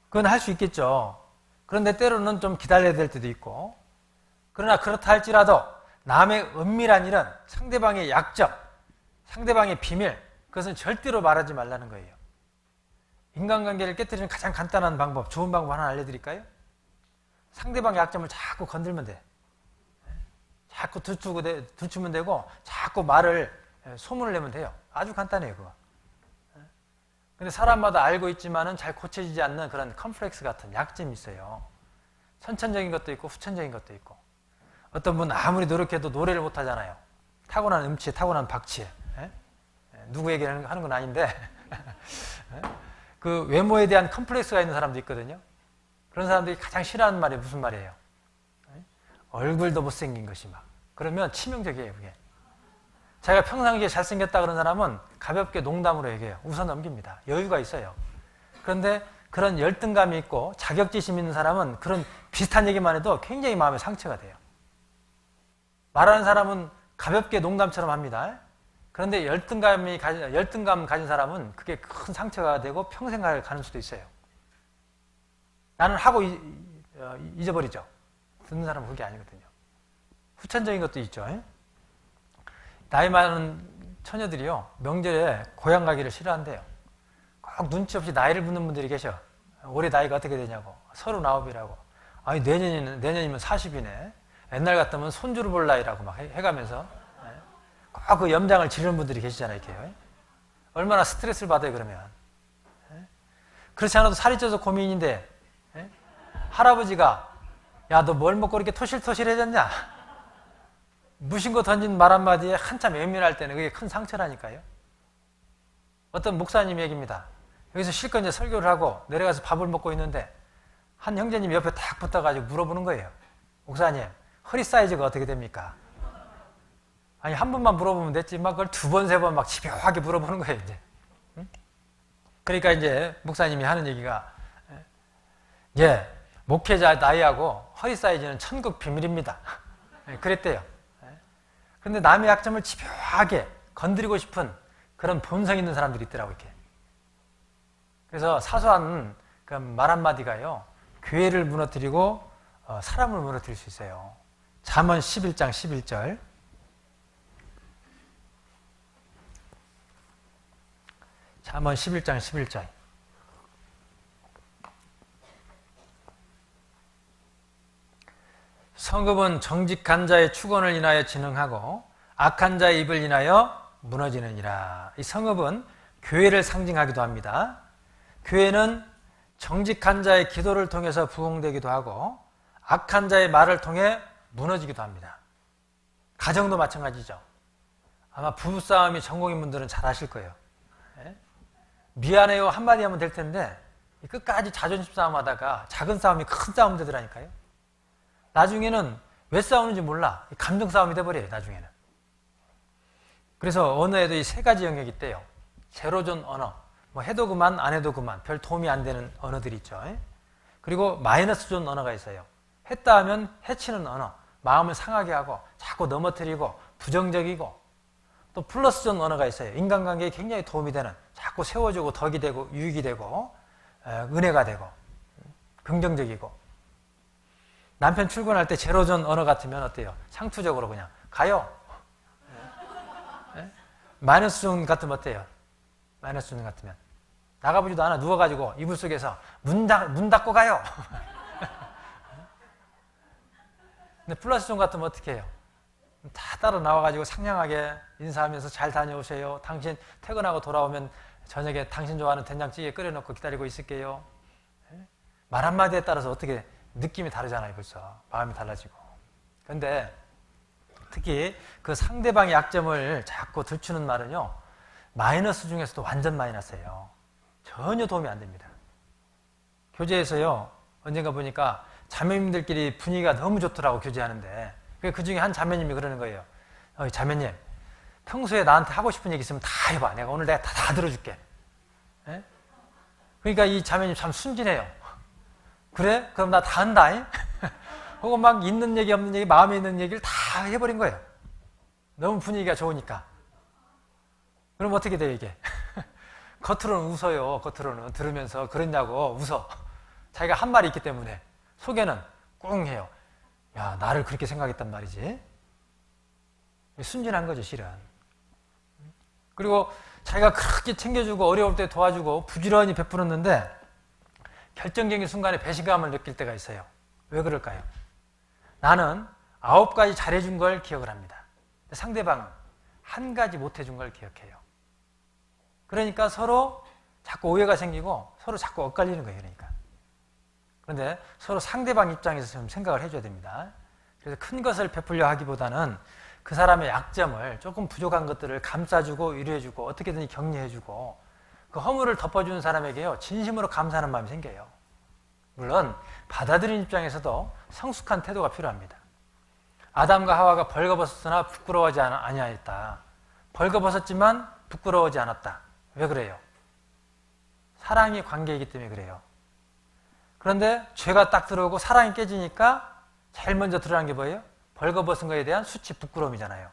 그건 할 수 있겠죠. 그런데 때로는 좀 기다려야 될 때도 있고, 그러나 그렇다 할지라도 남의 은밀한 일은 상대방의 약점, 상대방의 비밀, 그것은 절대로 말하지 말라는 거예요. 인간관계를 깨뜨리는 가장 간단한 방법, 좋은 방법 하나 알려드릴까요? 상대방의 약점을 자꾸 건들면 돼. 자꾸 들추면 되고 자꾸 말을 소문을 내면 돼요. 아주 간단해요, 그거. 근데 사람마다 알고 있지만은 잘 고쳐지지 않는 그런 컴플렉스 같은 약점이 있어요. 선천적인 것도 있고 후천적인 것도 있고. 어떤 분은 아무리 노력해도 노래를 못 하잖아요. 타고난 음치, 타고난 박치. 예? 누구 얘기를 하는 건 아닌데 예? 그 외모에 대한 컴플렉스가 있는 사람도 있거든요. 그런 사람들이 가장 싫어하는 말이 무슨 말이에요? 예? 얼굴도 못생긴 것이 막. 그러면 치명적이에요, 그게. 자기가 평상시에 잘생겼다 그런 사람은 가볍게 농담으로 얘기해요. 웃어 넘깁니다. 여유가 있어요. 그런데 그런 열등감이 있고 자격지심 있는 사람은 그런 비슷한 얘기만 해도 굉장히 마음에 상처가 돼요. 말하는 사람은 가볍게 농담처럼 합니다. 그런데 열등감 가진 사람은 그게 큰 상처가 되고 평생 가는 수도 있어요. 나는 하고 잊어버리죠. 듣는 사람은 그게 아니거든요. 후천적인 것도 있죠. 나이 많은 처녀들이요, 명절에 고향 가기를 싫어한대요. 꼭 눈치 없이 나이를 묻는 분들이 계셔. 올해 나이가 어떻게 되냐고. 39이라고. 아니, 내년이면 40이네. 옛날 같으면 손주를 볼 나이라고 막 해가면서 꼭 그 염장을 지르는 분들이 계시잖아요, 이렇게. 얼마나 스트레스를 받아요, 그러면. 그렇지 않아도 살이 쪄서 고민인데, 할아버지가, 야, 너 뭘 먹고 이렇게 토실토실해졌냐? 무심코 던진 말 한마디에 한참 예민할 때는 그게 큰 상처라니까요. 어떤 목사님 얘기입니다. 여기서 실컷 이제 설교를 하고 내려가서 밥을 먹고 있는데 한 형제님 옆에 딱 붙어가지고 물어보는 거예요. 목사님, 허리 사이즈가 어떻게 됩니까? 아니, 한 번만 물어보면 됐지, 막 그걸 두 번, 세 번 막 집요하게 물어보는 거예요, 이제. 응? 그러니까 이제 목사님이 하는 얘기가, 예, 목회자 나이하고 허리 사이즈는 천국 비밀입니다. 그랬대요. 그런데 남의 약점을 집요하게 건드리고 싶은 그런 본성 있는 사람들이 있더라고요, 이렇게. 그래서 사소한 그 말 한마디가요, 교회를 무너뜨리고 사람을 무너뜨릴 수 있어요. 잠언 11장 11절. 잠언 11장 11절. 성읍은 정직한 자의 축원을 인하여 진흥하고 악한 자의 입을 인하여 무너지느니라. 이 성읍은 교회를 상징하기도 합니다. 교회는 정직한 자의 기도를 통해서 부흥되기도 하고 악한 자의 말을 통해 무너지기도 합니다. 가정도 마찬가지죠. 아마 부부싸움이 전공인 분들은 잘 아실 거예요. 미안해요 한마디 하면 될 텐데 끝까지 자존심 싸움 하다가 작은 싸움이 큰 싸움 되더라니까요. 나중에는 왜 싸우는지 몰라. 감정 싸움이 돼버려요, 나중에는. 그래서 언어에도 이 세 가지 영역이 있대요. 제로존 언어, 뭐 해도 그만 안 해도 그만, 별 도움이 안 되는 언어들이 있죠. 그리고 마이너스 존 언어가 있어요. 했다 하면 해치는 언어, 마음을 상하게 하고 자꾸 넘어뜨리고 부정적이고, 또 플러스 존 언어가 있어요. 인간관계에 굉장히 도움이 되는, 자꾸 세워주고 덕이 되고 유익이 되고 은혜가 되고 긍정적이고. 남편 출근할 때 제로존 언어 같으면 어때요? 상투적으로 그냥 가요. 마이너스 존 같으면 어때요? 마이너스 존 같으면 나가보지도 않아. 누워가지고 이불 속에서 문 닫고 가요. 근데 플러스 존 같으면 어떻게 해요? 다 따라 나와가지고 상냥하게 인사하면서 잘 다녀오세요. 당신 퇴근하고 돌아오면 저녁에 당신 좋아하는 된장찌개 끓여놓고 기다리고 있을게요. 말 한마디에 따라서 어떻게 느낌이 다르잖아요. 벌써 마음이 달라지고. 그런데 특히 그 상대방의 약점을 자꾸 들추는 말은요, 마이너스 중에서도 완전 마이너스예요. 전혀 도움이 안 됩니다. 교제에서요, 언젠가 보니까 자매님들끼리 분위기가 너무 좋더라고, 교제하는데. 그 중에 한 자매님이 그러는 거예요. 자매님, 평소에 나한테 하고 싶은 얘기 있으면 다 해봐. 내가 오늘 다 들어줄게. 에? 그러니까 이 자매님 참 순진해요. 그래? 그럼 나 다 한다. 혹은 막 있는 얘기 없는 얘기, 마음에 있는 얘기를 다 해버린 거예요. 너무 분위기가 좋으니까. 그럼 어떻게 돼, 이게? 겉으로는 웃어요. 겉으로는 들으면서 그랬냐고 웃어. 자기가 한 말이 있기 때문에. 속에는 꿍 해요. 야, 나를 그렇게 생각했단 말이지. 순진한 거죠, 실은. 그리고 자기가 그렇게 챙겨주고 어려울 때 도와주고 부지런히 베풀었는데 결정적인 순간에 배신감을 느낄 때가 있어요. 왜 그럴까요? 나는 9가지 잘해준 걸 기억을 합니다. 상대방은 1가지 못해준 걸 기억해요. 그러니까 서로 자꾸 오해가 생기고 서로 자꾸 엇갈리는 거예요. 그러니까. 그런데 서로 상대방 입장에서 좀 생각을 해줘야 됩니다. 그래서 큰 것을 베풀려 하기보다는 그 사람의 약점을, 조금 부족한 것들을 감싸주고 위로해주고 어떻게든지 격려해주고 그 허물을 덮어주는 사람에게요, 진심으로 감사하는 마음이 생겨요. 물론 받아들이는 입장에서도 성숙한 태도가 필요합니다. 아담과 하와가 벌거벗었으나 부끄러워하지 아니하였다. 벌거벗었지만 부끄러워하지 않았다. 왜 그래요? 사랑이 관계이기 때문에 그래요. 그런데 죄가 딱 들어오고 사랑이 깨지니까 제일 먼저 드러난 게 뭐예요? 벌거벗은 거에 대한 수치, 부끄러움이잖아요.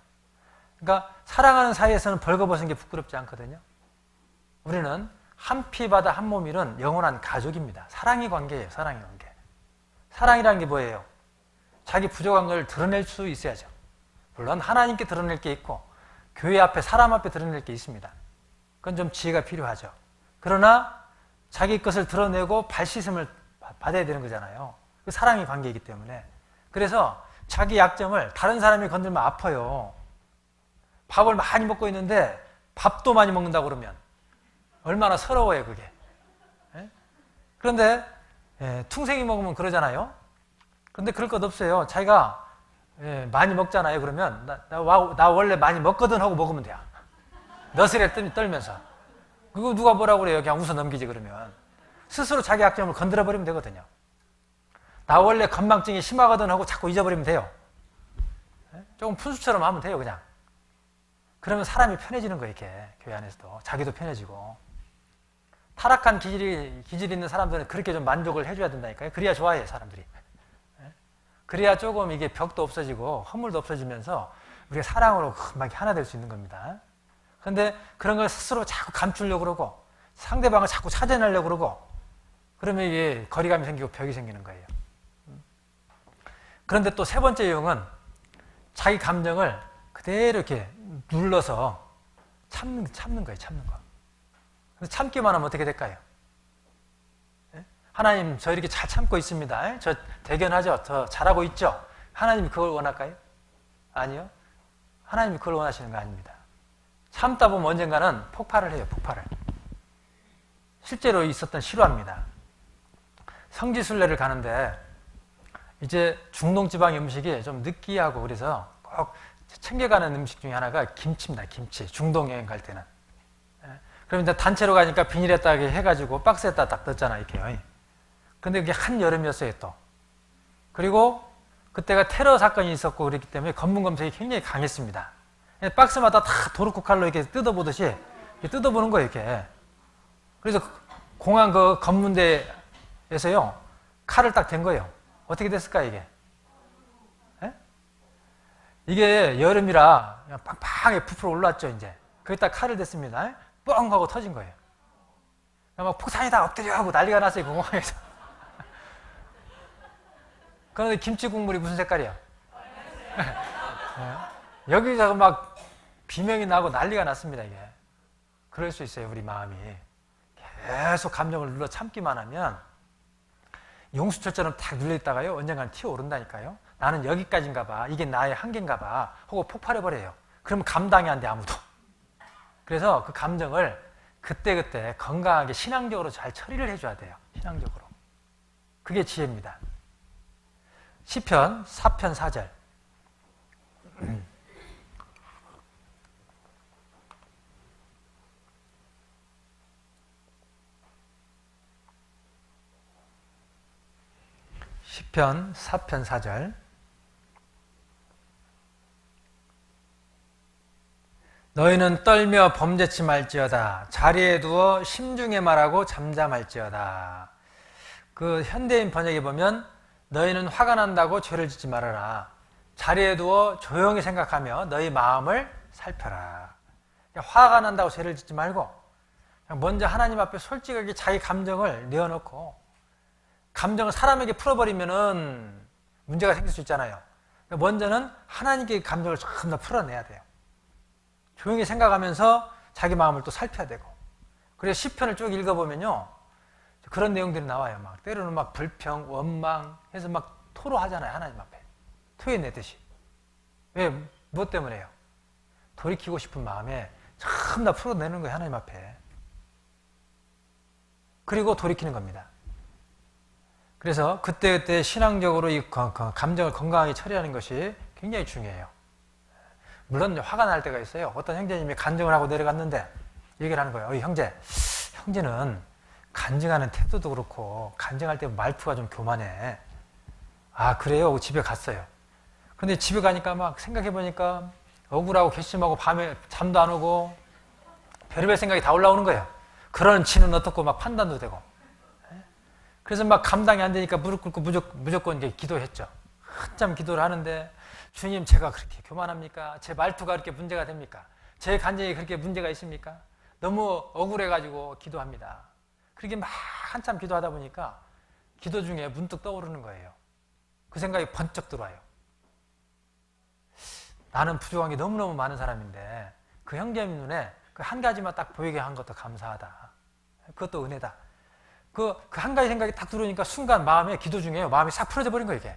그러니까 사랑하는 사이에서는 벌거벗은 게 부끄럽지 않거든요. 우리는 한 피 바다 한 몸 이룬 영원한 가족입니다. 사랑의 관계예요. 사랑의 관계. 사랑이라는 게 뭐예요? 자기 부족한 걸 드러낼 수 있어야죠. 물론 하나님께 드러낼 게 있고 교회 앞에, 사람 앞에 드러낼 게 있습니다. 그건 좀 지혜가 필요하죠. 그러나 자기 것을 드러내고 발씻음을 받아야 되는 거잖아요. 그 사랑의 관계이기 때문에. 그래서 자기 약점을 다른 사람이 건들면 아파요. 밥을 많이 먹고 있는데 밥도 많이 먹는다고 그러면 얼마나 서러워요, 그게. 그런데 퉁생이 먹으면 그러잖아요. 그런데 그럴 것 없어요. 자기가 많이 먹잖아요. 그러면 나 원래 많이 먹거든 하고 먹으면 돼요. 너스레 떨면서. 그거 누가 뭐라고 그래요? 그냥 웃어 넘기지. 그러면 스스로 자기 약점을 건드려 버리면 되거든요. 나 원래 건망증이 심하거든 하고 자꾸 잊어버리면 돼요. 조금 푼수처럼 하면 돼요, 그냥. 그러면 사람이 편해지는 거예요, 이렇게. 교회 안에서도. 자기도 편해지고. 타락한 기질이 있는 사람들은 그렇게 좀 만족을 해줘야 된다니까요. 그래야 좋아해요, 사람들이. 그래야 조금 이게 벽도 없어지고 허물도 없어지면서 우리가 사랑으로 막 하나 될 수 있는 겁니다. 그런데 그런 걸 스스로 자꾸 감추려고 그러고 상대방을 자꾸 찾아내려고 그러고 그러면 이게 거리감이 생기고 벽이 생기는 거예요. 그런데 또 세 번째 유형은 자기 감정을 그대로 이렇게 눌러서 참는 거예요, 참는 거. 그래서 참기만 하면 어떻게 될까요? 하나님, 저 이렇게 잘 참고 있습니다. 저 대견하죠? 저 잘하고 있죠? 하나님이 그걸 원할까요? 아니요. 하나님이 그걸 원하시는 거 아닙니다. 참다 보면 언젠가는 폭발을 해요, 폭발을. 실제로 있었던 실화입니다. 성지순례를 가는데 이제 중동지방의 음식이 좀 느끼하고 그래서 꼭 챙겨가는 음식 중에 하나가 김치입니다, 김치. 중동 여행 갈 때는. 그럼 이제 단체로 가니까 비닐에다 해가지고 박스에다 딱 넣었잖아요, 이렇게. 근데 그게 한여름이었어요, 또. 그리고 그때가 테러 사건이 있었고 그랬기 때문에 검문 검색이 굉장히 강했습니다. 박스마다 다 도르코 칼로 이렇게 뜯어보듯이 이렇게 뜯어보는 거예요, 이렇게. 그래서 공항 그 검문대에서요, 칼을 딱 댄 거예요. 어떻게 됐을까, 이게? 에? 이게 여름이라 그냥 빵빵하게 부풀어 올랐죠, 이제. 거기다 칼을 댔습니다. 뻥 하고 터진 거예요. 막 폭탄이다 엎드려 하고 난리가 났어요, 공항에서. 그런데 김치 국물이 무슨 색깔이야? 여기서 막 비명이 나고 난리가 났습니다, 이게. 그럴 수 있어요, 우리 마음이. 계속 감정을 눌러 참기만 하면 용수철처럼 탁 눌려있다가요, 언젠가는 튀어오른다니까요. 나는 여기까지인가 봐. 이게 나의 한계인가 봐. 하고 폭발해버려요. 그러면 감당이 안 돼, 아무도. 그래서 그 감정을 그때그때 건강하게 신앙적으로 잘 처리를 해줘야 돼요. 신앙적으로. 그게 지혜입니다. 시편 4편 4절. 시편 4편 4절. 너희는 떨며 범죄치 말지어다. 자리에 두어 심중에 말하고 잠잠할지어다. 그 현대인 번역에 보면 너희는 화가 난다고 죄를 짓지 말아라. 자리에 두어 조용히 생각하며 너희 마음을 살펴라. 화가 난다고 죄를 짓지 말고 먼저 하나님 앞에 솔직하게 자기 감정을 내어놓고, 감정을 사람에게 풀어버리면은 문제가 생길 수 있잖아요. 먼저는 하나님께 감정을 전부 다 풀어내야 돼요. 조용히 생각하면서 자기 마음을 또 살펴야 되고. 그래서 시편을 쭉 읽어보면요, 그런 내용들이 나와요. 막 때로는 막 불평, 원망 해서 막 토로하잖아요, 하나님 앞에. 토해내듯이. 왜? 무엇 때문에요? 돌이키고 싶은 마음에 전부 다 풀어내는 거예요, 하나님 앞에. 그리고 돌이키는 겁니다. 그래서 그때그때 신앙적으로 이 감정을 건강하게 처리하는 것이 굉장히 중요해요. 물론 화가 날 때가 있어요. 어떤 형제님이 간증을 하고 내려갔는데 얘기를 하는 거예요. 형제는 간증하는 태도도 그렇고 간증할 때 말투가 좀 교만해. 아, 그래요? 집에 갔어요. 근데 집에 가니까 막 생각해보니까 억울하고 괘씸하고 밤에 잠도 안 오고 별의별 생각이 다 올라오는 거예요. 그런 치는 어떻고 막 판단도 되고. 그래서 막 감당이 안 되니까 무릎 꿇고 무조건 이제 기도했죠. 한참 기도를 하는데, 주님, 제가 그렇게 교만합니까? 제 말투가 그렇게 문제가 됩니까? 제 간증이 그렇게 문제가 있습니까? 너무 억울해가지고 기도합니다. 그렇게 막 한참 기도하다 보니까 기도 중에 문득 떠오르는 거예요. 그 생각이 번쩍 들어와요. 나는 부족한 게 너무너무 많은 사람인데 그 형제님 눈에 그 한 가지만 딱 보이게 한 것도 감사하다. 그것도 은혜다. 그 한 가지 생각이 딱 들어오니까 순간 마음에, 기도 중에요, 마음이 싹 풀어져 버린 거예요, 이게.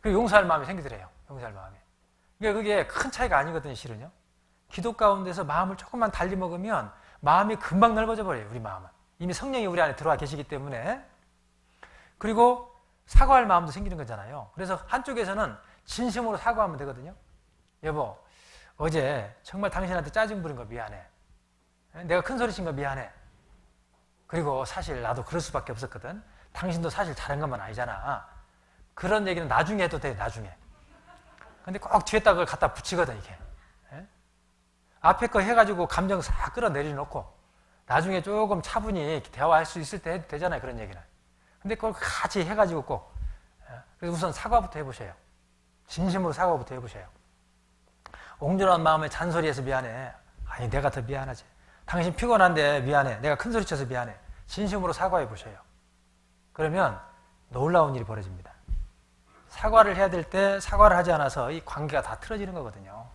그리고 용서할 마음이 생기더래요. 용서할 마음이. 그러니까 그게 큰 차이가 아니거든요, 실은요. 기도 가운데서 마음을 조금만 달리 먹으면 마음이 금방 넓어져 버려요, 우리 마음은. 이미 성령이 우리 안에 들어와 계시기 때문에. 그리고 사과할 마음도 생기는 거잖아요. 그래서 한쪽에서는 진심으로 사과하면 되거든요. 여보, 어제 정말 당신한테 짜증 부린 거 미안해. 내가 큰 소리 친 거 미안해. 그리고 사실 나도 그럴 수밖에 없었거든. 당신도 사실 잘한 것만 아니잖아. 그런 얘기는 나중에 해도 돼, 나중에. 근데 꼭 뒤에다 그걸 갖다 붙이거든, 이게. 앞에 거 해가지고 감정 싹 끌어내려놓고 나중에 조금 차분히 대화할 수 있을 때 해도 되잖아요, 그런 얘기는. 근데 그걸 같이 해가지고 꼭. 그래서 우선 사과부터 해보세요. 진심으로 사과부터 해보세요. 옹졸한 마음에 잔소리해서 미안해. 아니, 내가 더 미안하지. 당신 피곤한데 미안해. 내가 큰 소리 쳐서 미안해. 진심으로 사과해 보세요. 그러면 놀라운 일이 벌어집니다. 사과를 해야 될 때 사과를 하지 않아서 이 관계가 다 틀어지는 거거든요.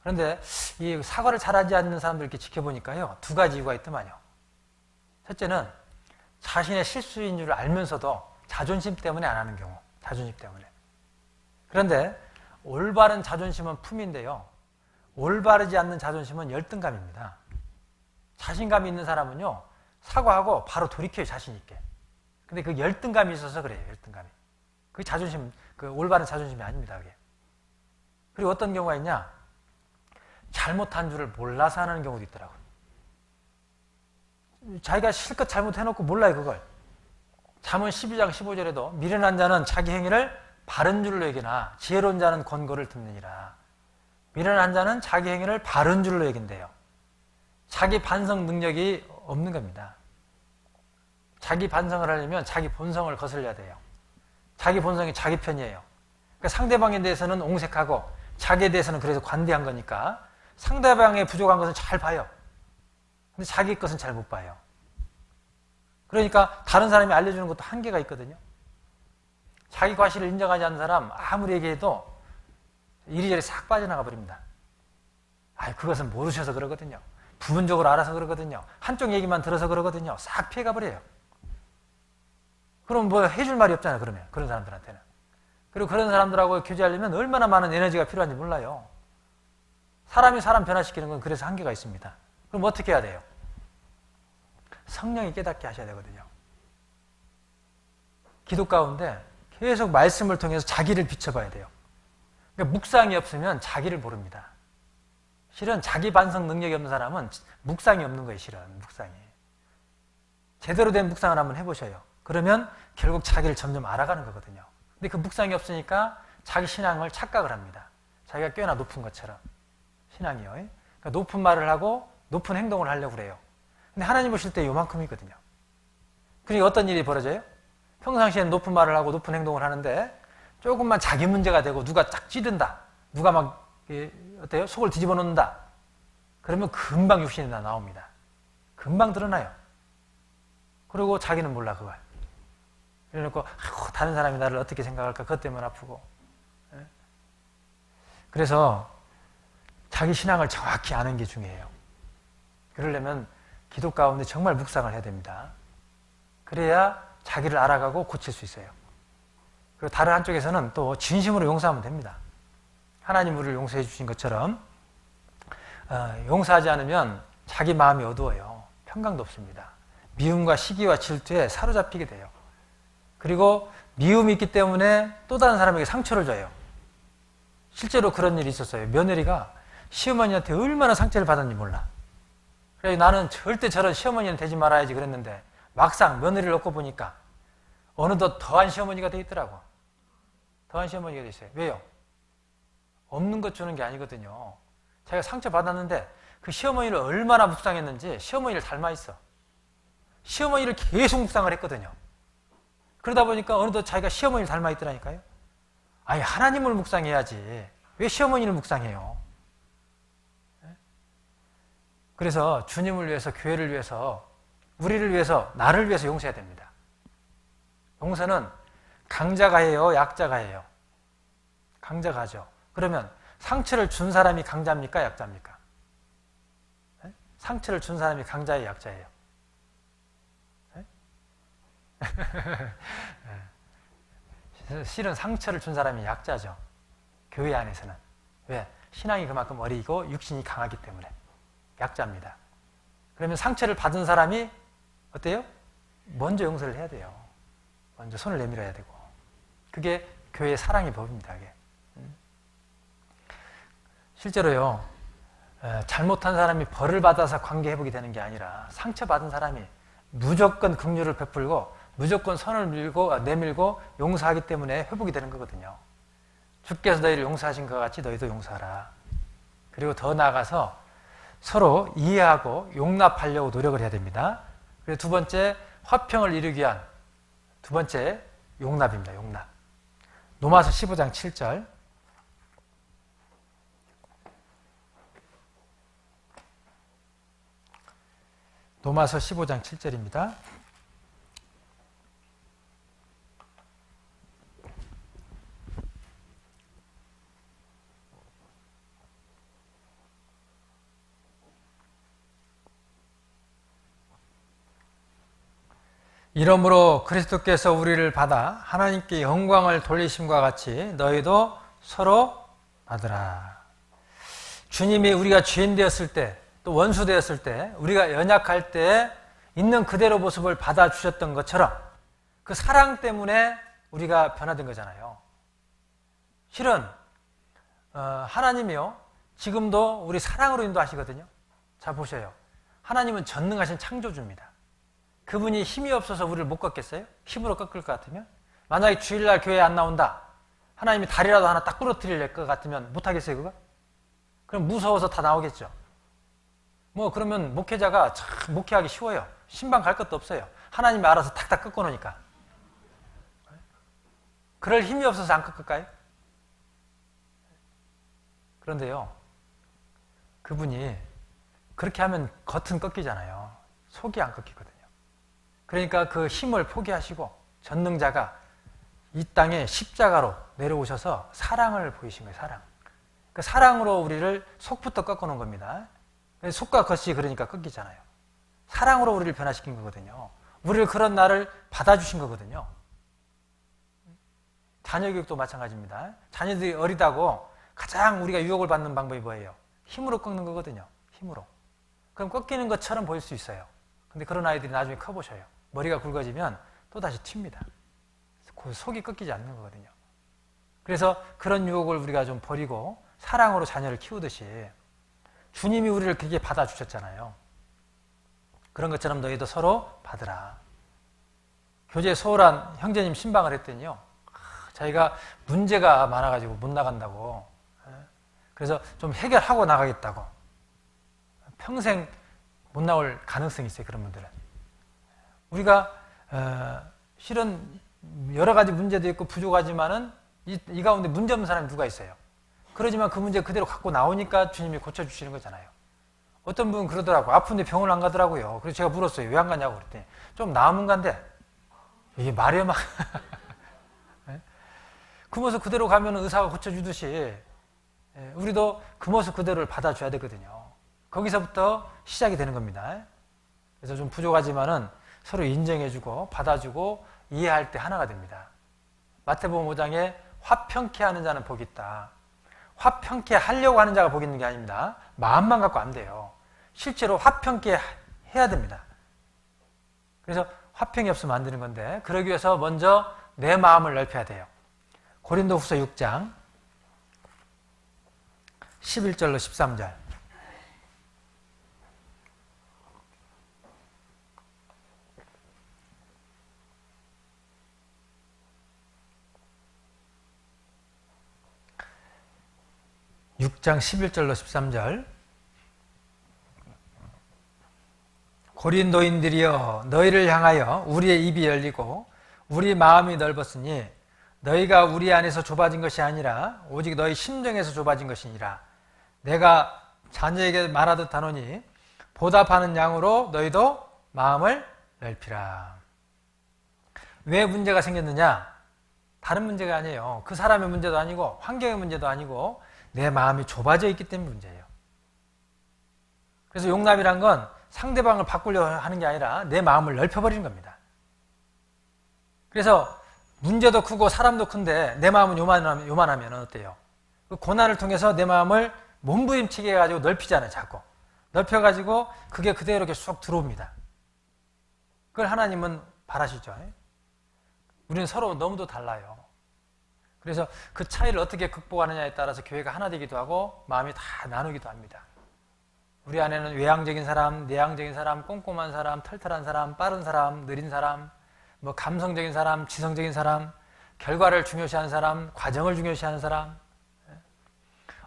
그런데 이 사과를 잘하지 않는 사람들 이렇게 지켜보니까요, 두 가지 이유가 있더만요. 첫째는 자신의 실수인 줄 알면서도 자존심 때문에 안 하는 경우. 자존심 때문에. 그런데 올바른 자존심은 품인데요, 올바르지 않는 자존심은 열등감입니다. 자신감이 있는 사람은요, 사과하고 바로 돌이켜요, 자신 있게. 근데 그 열등감이 있어서 그래요, 열등감이. 그 자존심, 그 올바른 자존심이 아닙니다, 그게. 그리고 어떤 경우가 있냐? 잘못한 줄을 몰라서 하는 경우도 있더라고요. 자기가 실컷 잘못해놓고 몰라요, 그걸. 잠언 12장 15절에도 미련한 자는 자기 행위를 바른 줄로 여기나 지혜로운 자는 권고를 듣느니라. 미련한 자는 자기 행위를 바른 줄로 여긴대요. 자기 반성 능력이 없는 겁니다. 자기 반성을 하려면 자기 본성을 거슬려야 돼요. 자기 본성이 자기 편이에요. 그러니까 상대방에 대해서는 옹색하고 자기에 대해서는 그래서 관대한 거니까 상대방의 부족한 것은 잘 봐요. 근데 자기 것은 잘 못 봐요. 그러니까 다른 사람이 알려주는 것도 한계가 있거든요. 자기 과실을 인정하지 않는 사람 아무리 얘기해도 이리저리 싹 빠져나가 버립니다. 그것은 모르셔서 그러거든요. 부분적으로 알아서 그러거든요. 한쪽 얘기만 들어서 그러거든요. 싹 피해가 버려요. 그럼 뭐 해줄 말이 없잖아요, 그러면. 그런 사람들한테는. 그리고 그런 사람들하고 교제하려면 얼마나 많은 에너지가 필요한지 몰라요. 사람이 사람 변화시키는 건 그래서 한계가 있습니다. 그럼 어떻게 해야 돼요? 성령이 깨닫게 하셔야 되거든요. 기도 가운데 계속 말씀을 통해서 자기를 비춰봐야 돼요. 그러니까 묵상이 없으면 자기를 모릅니다. 실은 자기 반성 능력이 없는 사람은 묵상이 없는 거예요, 실은. 묵상이. 제대로 된 묵상을 한번 해보셔요. 그러면 결국 자기를 점점 알아가는 거거든요. 근데 그 묵상이 없으니까 자기 신앙을 착각을 합니다. 자기가 꽤나 높은 것처럼. 신앙이요. 그러니까 높은 말을 하고 높은 행동을 하려고 그래요. 근데 하나님 보실 때 요만큼이거든요. 그러니까 어떤 일이 벌어져요? 평상시에는 높은 말을 하고 높은 행동을 하는데 조금만 자기 문제가 되고 누가 딱 찌른다. 누가 막 어때요? 속을 뒤집어 놓는다. 그러면 금방 육신이 다 나옵니다. 금방 드러나요. 그리고 자기는 몰라, 그걸. 이래놓고 다른 사람이 나를 어떻게 생각할까? 그것 때문에 아프고. 그래서 자기 신앙을 정확히 아는 게 중요해요. 그러려면 기도 가운데 정말 묵상을 해야 됩니다. 그래야 자기를 알아가고 고칠 수 있어요. 그리고 다른 한쪽에서는 또 진심으로 용서하면 됩니다. 하나님 우리를 용서해 주신 것처럼 용서하지 않으면 자기 마음이 어두워요. 평강도 없습니다. 미움과 시기와 질투에 사로잡히게 돼요. 그리고 미움이 있기 때문에 또 다른 사람에게 상처를 줘요. 실제로 그런 일이 있었어요. 며느리가 시어머니한테 얼마나 상처를 받았는지 몰라. 그래서 나는 절대 저런 시어머니는 되지 말아야지 그랬는데 막상 며느리를 놓고 보니까 어느덧 더한 시어머니가 돼 있더라고. 더한 시어머니가 돼 있어요. 왜요? 없는 것 주는 게 아니거든요. 자기가 상처 받았는데 그 시어머니를 얼마나 묵상했는지 시어머니를 닮아 있어. 시어머니를 계속 묵상을 했거든요. 그러다 보니까 어느덧 자기가 시어머니를 닮아 있더라니까요. 아니, 하나님을 묵상해야지. 왜 시어머니를 묵상해요? 그래서 주님을 위해서, 교회를 위해서, 우리를 위해서, 나를 위해서 용서해야 됩니다. 용서는 강자가 해요, 약자가 해요? 강자가 하죠. 그러면 상처를 준 사람이 강자입니까, 약자입니까? 상처를 준 사람이 강자예요, 약자예요? 실은 상처를 준 사람이 약자죠. 교회 안에서는. 왜? 신앙이 그만큼 어리고 육신이 강하기 때문에 약자입니다. 그러면 상처를 받은 사람이 어때요? 먼저 용서를 해야 돼요. 먼저 손을 내밀어야 되고. 그게 교회의 사랑의 법입니다. 그게. 실제로요, 잘못한 사람이 벌을 받아서 관계 회복이 되는 게 아니라 상처받은 사람이 무조건 긍휼을 베풀고 무조건 선을 내밀고 용서하기 때문에 회복이 되는 거거든요. 주께서 너희를 용서하신 것 같이 너희도 용서하라. 그리고 더 나아가서 서로 이해하고 용납하려고 노력을 해야 됩니다. 그리고 두 번째, 화평을 이루기 위한 두 번째 용납입니다. 용납. 로마서 15장 7절. 로마서 15장 7절입니다. 이러므로 그리스도께서 우리를 받아 하나님께 영광을 돌리심과 같이 너희도 서로 받으라. 주님이 우리가 죄인 되었을 때, 또 원수 되었을 때, 우리가 연약할 때 있는 그대로 모습을 받아주셨던 것처럼 그 사랑 때문에 우리가 변화된 거잖아요. 실은 하나님이요, 지금도 우리 사랑으로 인도하시거든요. 자, 보셔요. 하나님은 전능하신 창조주입니다. 그분이 힘이 없어서 우리를 못 꺾겠어요? 힘으로 꺾을 것 같으면? 만약에 주일날 교회에 안 나온다, 하나님이 다리라도 하나 딱 부러뜨릴 것 같으면 못 하겠어요, 그거? 그럼 무서워서 다 나오겠죠. 그러면 목회자가 참 목회하기 쉬워요. 신방 갈 것도 없어요. 하나님이 알아서 탁탁 꺾어 놓으니까. 그럴 힘이 없어서 안 꺾을까요? 그런데요, 그분이 그렇게 하면 겉은 꺾이잖아요. 속이 안 꺾이거든요. 그러니까 그 힘을 포기하시고 전능자가 이 땅에 십자가로 내려오셔서 사랑을 보이신 거예요. 사랑. 그 사랑으로 우리를 속부터 꺾어 놓은 겁니다. 속과 겉이 그러니까 꺾이잖아요. 사랑으로 우리를 변화시킨 거거든요. 우리를 그런 나를 받아주신 거거든요. 자녀 교육도 마찬가지입니다. 자녀들이 어리다고 가장 우리가 유혹을 받는 방법이 뭐예요? 힘으로 꺾는 거거든요. 힘으로. 그럼 꺾이는 것처럼 보일 수 있어요. 근데 그런 아이들이 나중에 커보셔요. 머리가 굵어지면 또다시 튑니다. 그 속이 꺾이지 않는 거거든요. 그래서 그런 유혹을 우리가 좀 버리고 사랑으로 자녀를 키우듯이 주님이 우리를 그렇게 받아주셨잖아요. 그런 것처럼 너희도 서로 받으라. 교제에 소홀한 형제님 신방을 했더니요, 자기가 문제가 많아가지고 못 나간다고, 그래서 좀 해결하고 나가겠다고. 평생 못 나올 가능성이 있어요, 그런 분들은. 우리가 실은 여러 가지 문제도 있고 부족하지만은 이 가운데 문제 없는 사람이 누가 있어요? 그러지만 그 문제 그대로 갖고 나오니까 주님이 고쳐주시는 거잖아요. 어떤 분은 그러더라고. 아픈데 병을 안 가더라고요. 그래서 제가 물었어요. 왜 안 가냐고 그랬더니 좀 나으면 간대. 이게 말이야 막. 그 모습 그대로 가면 의사가 고쳐주듯이 우리도 그 모습 그대로를 받아줘야 되거든요. 거기서부터 시작이 되는 겁니다. 그래서 좀 부족하지만은 서로 인정해주고 받아주고 이해할 때 하나가 됩니다. 마태복음 5장에 화평케 하는 자는 복이 있다. 화평케 하려고 하는 자가 복이 있는 게 아닙니다. 마음만 갖고 안 돼요. 실제로 화평케 해야 됩니다. 그래서 화평이 없으면 안 되는 건데, 그러기 위해서 먼저 내 마음을 넓혀야 돼요. 고린도후서 6장 11절로 13절. (6장) 11절로 13절. 고린도인들이여, 너희를 향하여 우리의 입이 열리고 우리 마음이 넓었으니 너희가 우리 안에서 좁아진 것이 아니라 오직 너희 심정에서 좁아진 것이니라. 내가 자녀에게 말하듯 하노니 보답하는 양으로 너희도 마음을 넓히라. 왜 문제가 생겼느냐? 다른 문제가 아니에요. 그 사람의 문제도 아니고 환경의 문제도 아니고 내 마음이 좁아져 있기 때문에 문제예요. 그래서 용납이란 건 상대방을 바꾸려 하는 게 아니라 내 마음을 넓혀버리는 겁니다. 그래서 문제도 크고 사람도 큰데 내 마음은 요만하면 어때요? 그 고난을 통해서 내 마음을 몸부림치게 해가지고 넓히잖아요. 자꾸 넓혀가지고 그게 그대로 이렇게 쑥 들어옵니다. 그걸 하나님은 바라시죠. 우리는 서로 너무도 달라요. 그래서 그 차이를 어떻게 극복하느냐에 따라서 교회가 하나 되기도 하고 마음이 다 나누기도 합니다. 우리 안에는 외향적인 사람, 내향적인 사람, 꼼꼼한 사람, 털털한 사람, 빠른 사람, 느린 사람, 뭐 감성적인 사람, 지성적인 사람, 결과를 중요시하는 사람, 과정을 중요시하는 사람.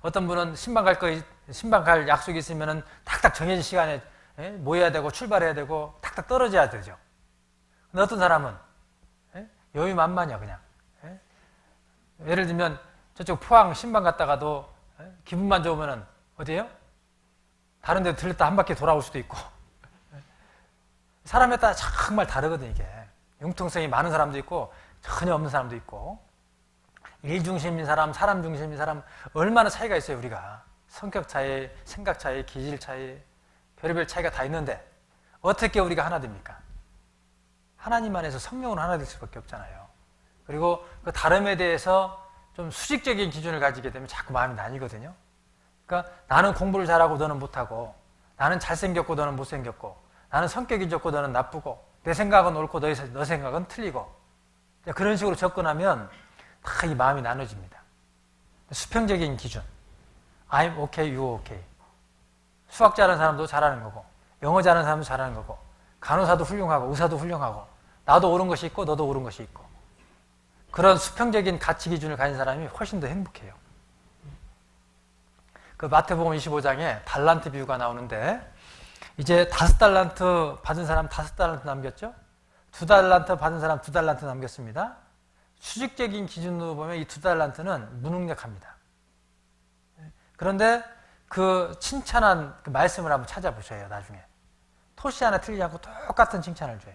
어떤 분은 신방 갈 약속이 있으면은 탁탁 정해진 시간에 모여야 되고 출발해야 되고 탁탁 떨어져야 되죠. 근데 어떤 사람은 여유만만이야 그냥. 예를 들면 저쪽 포항 신방 갔다가도 기분만 좋으면은 어디에요? 다른 데 들렸다 한 바퀴 돌아올 수도 있고. 사람에 따라 정말 다르거든 이게. 융통성이 많은 사람도 있고 전혀 없는 사람도 있고, 일 중심인 사람, 사람 중심인 사람, 얼마나 차이가 있어요. 우리가 성격 차이, 생각 차이, 기질 차이, 별의별 차이가 다 있는데 어떻게 우리가 하나 됩니까? 하나님 안에서 성령으로 하나 될 수밖에 없잖아요. 그리고 그 다름에 대해서 좀 수직적인 기준을 가지게 되면 자꾸 마음이 나뉘거든요. 그러니까 나는 공부를 잘하고 너는 못하고, 나는 잘생겼고 너는 못생겼고, 나는 성격이 좋고 너는 나쁘고, 내 생각은 옳고 너 생각은 틀리고, 그런 식으로 접근하면 다 이 마음이 나눠집니다. 수평적인 기준, I'm okay, you okay. 수학 잘하는 사람도 잘하는 거고, 영어 잘하는 사람도 잘하는 거고, 간호사도 훌륭하고 의사도 훌륭하고, 나도 옳은 것이 있고 너도 옳은 것이 있고, 그런 수평적인 가치 기준을 가진 사람이 훨씬 더 행복해요. 그 마태복음 25장에 달란트 비유가 나오는데, 이제 5달란트 받은 사람 5달란트 남겼죠? 2달란트 받은 사람 2달란트 남겼습니다. 수직적인 기준으로 보면 이 2달란트는 무능력합니다. 그런데 그 칭찬한 그 말씀을 한번 찾아보셔요. 나중에 토시 하나 틀리지 않고 똑같은 칭찬을 줘요.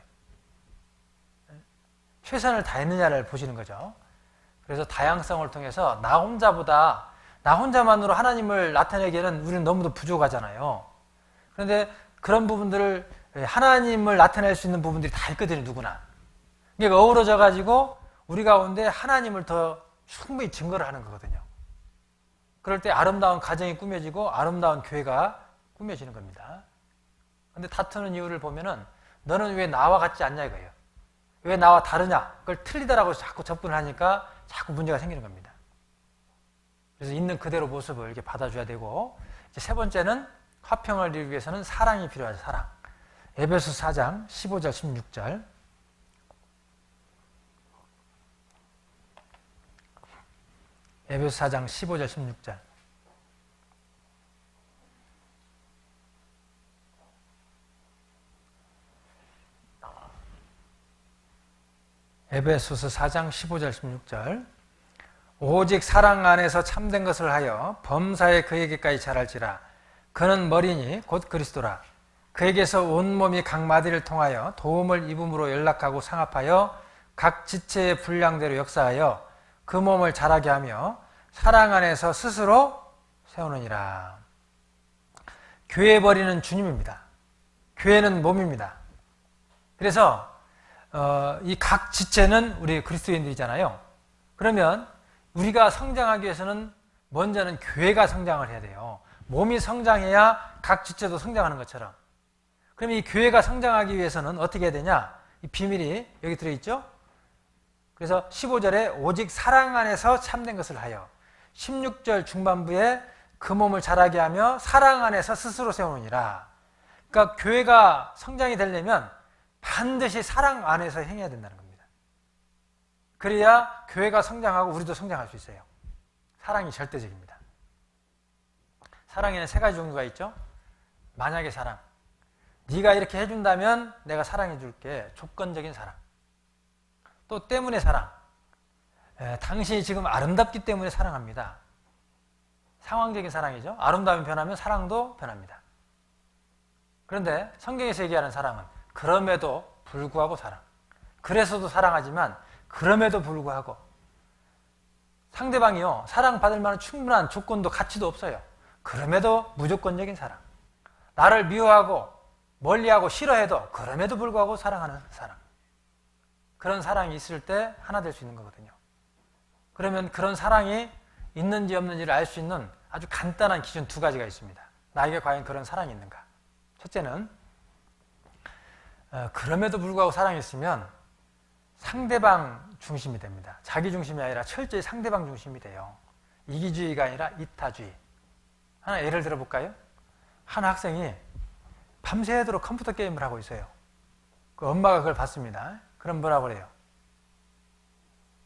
최선을 다했느냐를 보시는 거죠. 그래서 다양성을 통해서 나 혼자만으로 하나님을 나타내기에는 우리는 너무도 부족하잖아요. 그런데 그런 부분들을, 하나님을 나타낼 수 있는 부분들이 다 있거든요. 누구나. 그러니까 어우러져 가지고 우리 가운데 하나님을 더 충분히 증거를 하는 거거든요. 그럴 때 아름다운 가정이 꾸며지고 아름다운 교회가 꾸며지는 겁니다. 그런데 다투는 이유를 보면은 너는 왜 나와 같지 않냐 이거예요. 왜 나와 다르냐? 그걸 틀리다라고 자꾸 접근을 하니까 자꾸 문제가 생기는 겁니다. 그래서 있는 그대로 모습을 이렇게 받아줘야 되고, 이제 세 번째는 화평을 이루기 위해서는 사랑이 필요하죠. 사랑. 에베소 4장 15절 16절. 에베소 4장 15절 16절. 에베소서 4장 15절 16절. 오직 사랑 안에서 참된 것을 하여 범사에 그에게까지 자랄지라. 그는 머리니 곧 그리스도라. 그에게서 온몸이 각 마디를 통하여 도움을 입음으로 연락하고 상합하여 각 지체의 분량대로 역사하여 그 몸을 자라게 하며 사랑 안에서 스스로 세우느니라. 교회 머리는 주님입니다. 교회는 몸입니다. 그래서 이 각 지체는 우리 그리스도인들이잖아요. 그러면 우리가 성장하기 위해서는 먼저는 교회가 성장을 해야 돼요. 몸이 성장해야 각 지체도 성장하는 것처럼. 그럼 이 교회가 성장하기 위해서는 어떻게 해야 되냐? 이 비밀이 여기 들어있죠? 그래서 15절에 오직 사랑 안에서 참된 것을 하여, 16절 중반부에 그 몸을 자라게 하며 사랑 안에서 스스로 세우느니라. 그러니까 교회가 성장이 되려면 반드시 사랑 안에서 행해야 된다는 겁니다. 그래야 교회가 성장하고 우리도 성장할 수 있어요. 사랑이 절대적입니다. 사랑에는 세 가지 종류가 있죠. 만약의 사랑, 네가 이렇게 해준다면 내가 사랑해 줄게. 조건적인 사랑. 또 때문에 사랑, 당신이 지금 아름답기 때문에 사랑합니다. 상황적인 사랑이죠. 아름다움이 변하면 사랑도 변합니다. 그런데 성경에서 얘기하는 사랑은 그럼에도 불구하고 사랑. 그래서도 사랑하지만 그럼에도 불구하고 상대방이요, 사랑받을 만한 충분한 조건도 가치도 없어요. 그럼에도 무조건적인 사랑. 나를 미워하고 멀리하고 싫어해도 그럼에도 불구하고 사랑하는 사랑. 그런 사랑이 있을 때 하나 될 수 있는 거거든요. 그러면 그런 사랑이 있는지 없는지를 알 수 있는 아주 간단한 기준 두 가지가 있습니다. 나에게 과연 그런 사랑이 있는가? 첫째는 그럼에도 불구하고 사랑이 있으면 상대방 중심이 됩니다. 자기 중심이 아니라 철저히 상대방 중심이 돼요. 이기주의가 아니라 이타주의. 하나 예를 들어볼까요? 한 학생이 밤새도록 컴퓨터 게임을 하고 있어요. 그 엄마가 그걸 봤습니다. 그럼 뭐라고 그래요?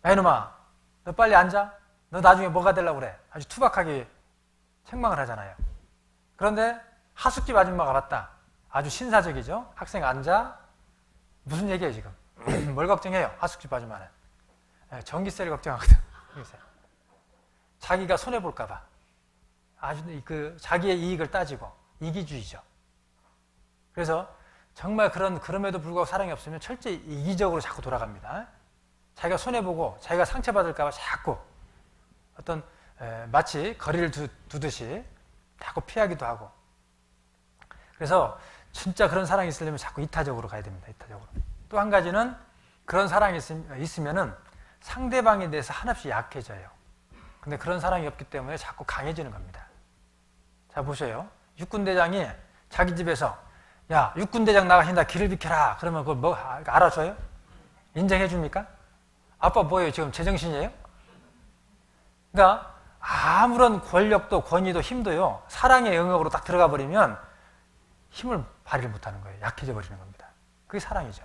야 이놈아, 너 빨리 앉아. 너 나중에 뭐가 되려고 그래? 아주 투박하게 책망을 하잖아요. 그런데 하숙집 아줌마가 봤다. 아주 신사적이죠. 학생 앉아. 무슨 얘기예요 지금? 뭘 걱정해요? 하숙집 아줌마는 전기세를 걱정하거든. 자기가 손해볼까 봐 아주 그 자기의 이익을 따지고 이기주의죠. 그래서 정말 그럼에도 불구하고 사랑이 없으면 철저히 이기적으로 자꾸 돌아갑니다. 자기가 손해보고 자기가 상처받을까 봐 자꾸 어떤 마치 거리를 두듯이 자꾸 피하기도 하고. 그래서 진짜 그런 사랑이 있으려면 자꾸 이타적으로 가야 됩니다. 이타적으로. 또 한 가지는 그런 사랑이 있으면은 상대방에 대해서 한없이 약해져요. 근데 그런 사랑이 없기 때문에 자꾸 강해지는 겁니다. 자 보세요. 육군대장이 자기 집에서 야 육군대장 나가신다 길을 비켜라 그러면 그걸 뭐 알아줘요? 인정해 줍니까? 아빠 뭐예요? 지금 제정신이에요? 그러니까 아무런 권력도 권위도 힘도요 사랑의 영역으로 딱 들어가 버리면 힘을 발휘를 못하는 거예요. 약해져 버리는 겁니다. 그게 사랑이죠.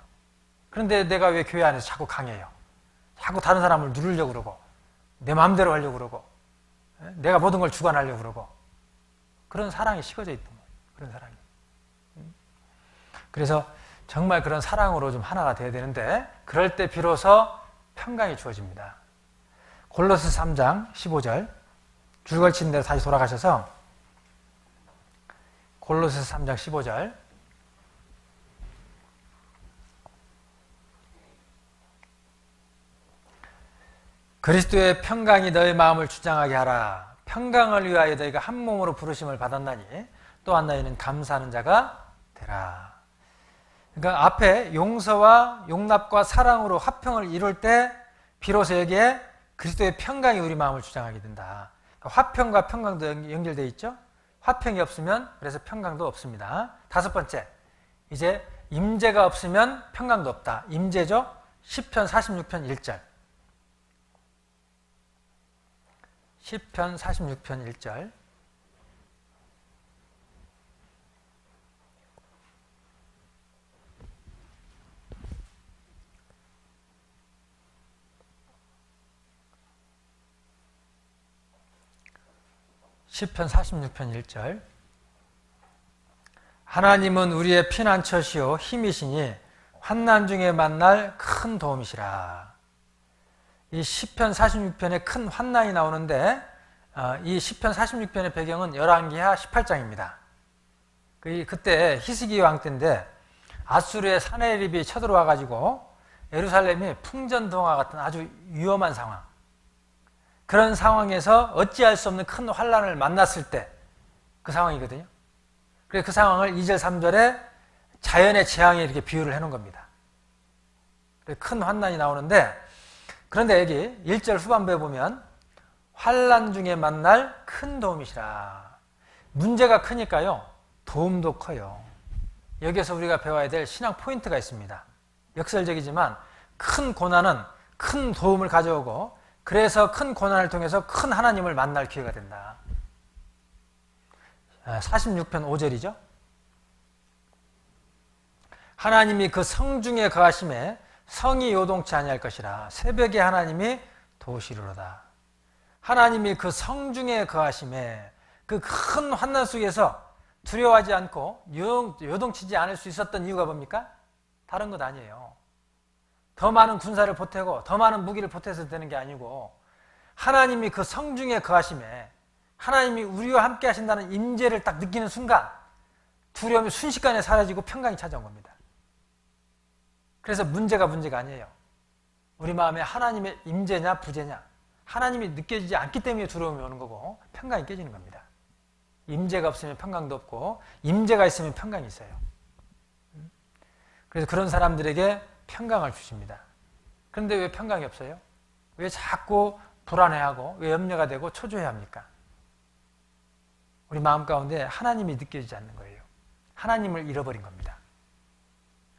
그런데 내가 왜 교회 안에서 자꾸 강해요? 자꾸 다른 사람을 누르려고 그러고 내 마음대로 하려고 그러고 내가 모든 걸 주관하려고 그러고 그런 사랑이 식어져 있던 거예요. 그런 사랑이. 그래서 정말 그런 사랑으로 좀 하나가 돼야 되는데 그럴 때 비로소 평강이 주어집니다. 골로새 3장 15절 줄 걸친 대로 다시 돌아가셔서 골로새 3장 15절 그리스도의 평강이 너의 마음을 주장하게 하라. 평강을 위하여 너희가 한 몸으로 부르심을 받았나니 또한 너희는 감사하는 자가 되라. 그러니까 앞에 용서와 용납과 사랑으로 화평을 이룰 때 비로소 여기에 그리스도의 평강이 우리 마음을 주장하게 된다. 그러니까 화평과 평강도 연결되어 있죠. 화평이 없으면 그래서 평강도 없습니다. 다섯 번째, 이제 임재가 없으면 평강도 없다. 임재죠. 시편 46편 1절. 시편 46편 1절. 시편 46편 1절. 하나님은 우리의 피난처시요 힘이시니 환난 중에 만날 큰 도움이시라. 이 시편 46편에 큰 환난이 나오는데 이 시편 46편의 배경은 열왕기하 18장입니다. 그때 히스기 왕 때인데 아수르의 사네립이 쳐들어와 가지고 예루살렘이 풍전등화 같은 아주 위험한 상황. 그런 상황에서 어찌할 수 없는 큰 환난을 만났을 때 그 상황이거든요. 그래서 그 상황을 2절 3절에 자연의 재앙에 이렇게 비유를 해놓은 겁니다. 큰 환난이 나오는데 그런데 여기 1절 후반부에 보면 환난 중에 만날 큰 도움이시라. 문제가 크니까요 도움도 커요. 여기에서 우리가 배워야 될 신앙 포인트가 있습니다. 역설적이지만 큰 고난은 큰 도움을 가져오고 그래서 큰 고난을 통해서 큰 하나님을 만날 기회가 된다. 46편 5절이죠. 하나님이 그 성중에 거하심에 성이 요동치 아니할 것이라. 새벽에 하나님이 도우시리로다. 하나님이 그 성중에 거하심에 그 큰 환난 속에서 두려워하지 않고 요동치지 않을 수 있었던 이유가 뭡니까? 다른 것 아니에요. 더 많은 군사를 보태고 더 많은 무기를 보태서 되는 게 아니고 하나님이 그 성중에 거하심에 하나님이 우리와 함께 하신다는 임재를 딱 느끼는 순간 두려움이 순식간에 사라지고 평강이 찾아온 겁니다. 그래서 문제가 아니에요. 우리 마음에 하나님의 임재냐 부재냐, 하나님이 느껴지지 않기 때문에 두려움이 오는 거고 평강이 깨지는 겁니다. 임재가 없으면 평강도 없고 임재가 있으면 평강이 있어요. 그래서 그런 사람들에게 평강을 주십니다. 그런데 왜 평강이 없어요? 왜 자꾸 불안해하고 왜 염려가 되고 초조해야 합니까? 우리 마음 가운데 하나님이 느껴지지 않는 거예요. 하나님을 잃어버린 겁니다.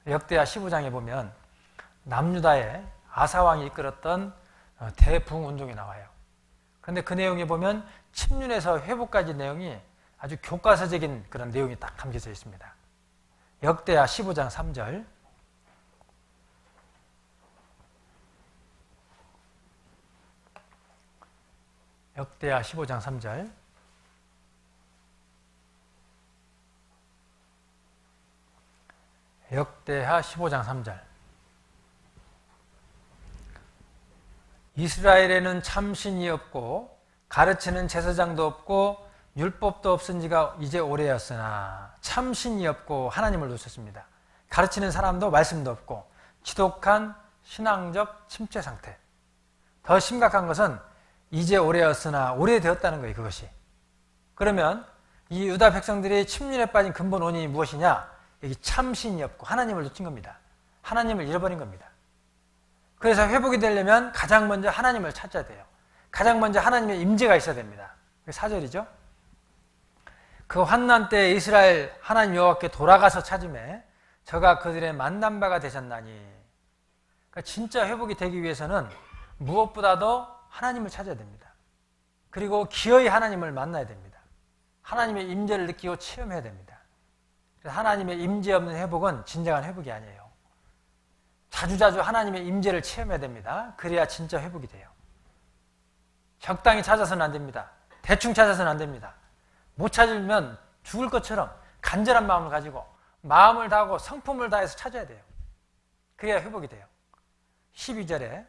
역대하 15장에 보면 남유다의 아사왕이 이끌었던 대붕운동이 나와요. 그런데 그 내용에 보면 침륜에서 회복까지 내용이 아주 교과서적인 그런 내용이 딱 담겨져 있습니다. 역대하 15장 3절. 역대하 15장 3절. 역대하 15장 3절. 이스라엘에는 참신이 없고 가르치는 제사장도 없고 율법도 없은 지가 이제 오래였으나 참신이 없고 하나님을 놓쳤습니다. 가르치는 사람도 말씀도 없고 지독한 신앙적 침체 상태. 더 심각한 것은 이제 오래였으나 오래되었다는 거예요. 그것이. 그러면 이 유다 백성들이 침륜에 빠진 근본 원인이 무엇이냐? 여기 참신이 없고 하나님을 놓친 겁니다. 하나님을 잃어버린 겁니다. 그래서 회복이 되려면 가장 먼저 하나님을 찾아야 돼요. 가장 먼저 하나님의 임재가 있어야 됩니다. 4절이죠. 그 환난 때 이스라엘 하나님 여호와께 돌아가서 찾음에 저가 그들의 만난 바가 되셨나니. 그러니까 진짜 회복이 되기 위해서는 무엇보다도 하나님을 찾아야 됩니다. 그리고 기어이 하나님을 만나야 됩니다. 하나님의 임재를 느끼고 체험해야 됩니다. 그래서 하나님의 임재 없는 회복은 진정한 회복이 아니에요. 자주자주 하나님의 임재를 체험해야 됩니다. 그래야 진짜 회복이 돼요. 적당히 찾아서는 안 됩니다. 대충 찾아서는 안 됩니다. 못 찾으면 죽을 것처럼 간절한 마음을 가지고 마음을 다하고 성품을 다해서 찾아야 돼요. 그래야 회복이 돼요. 12절에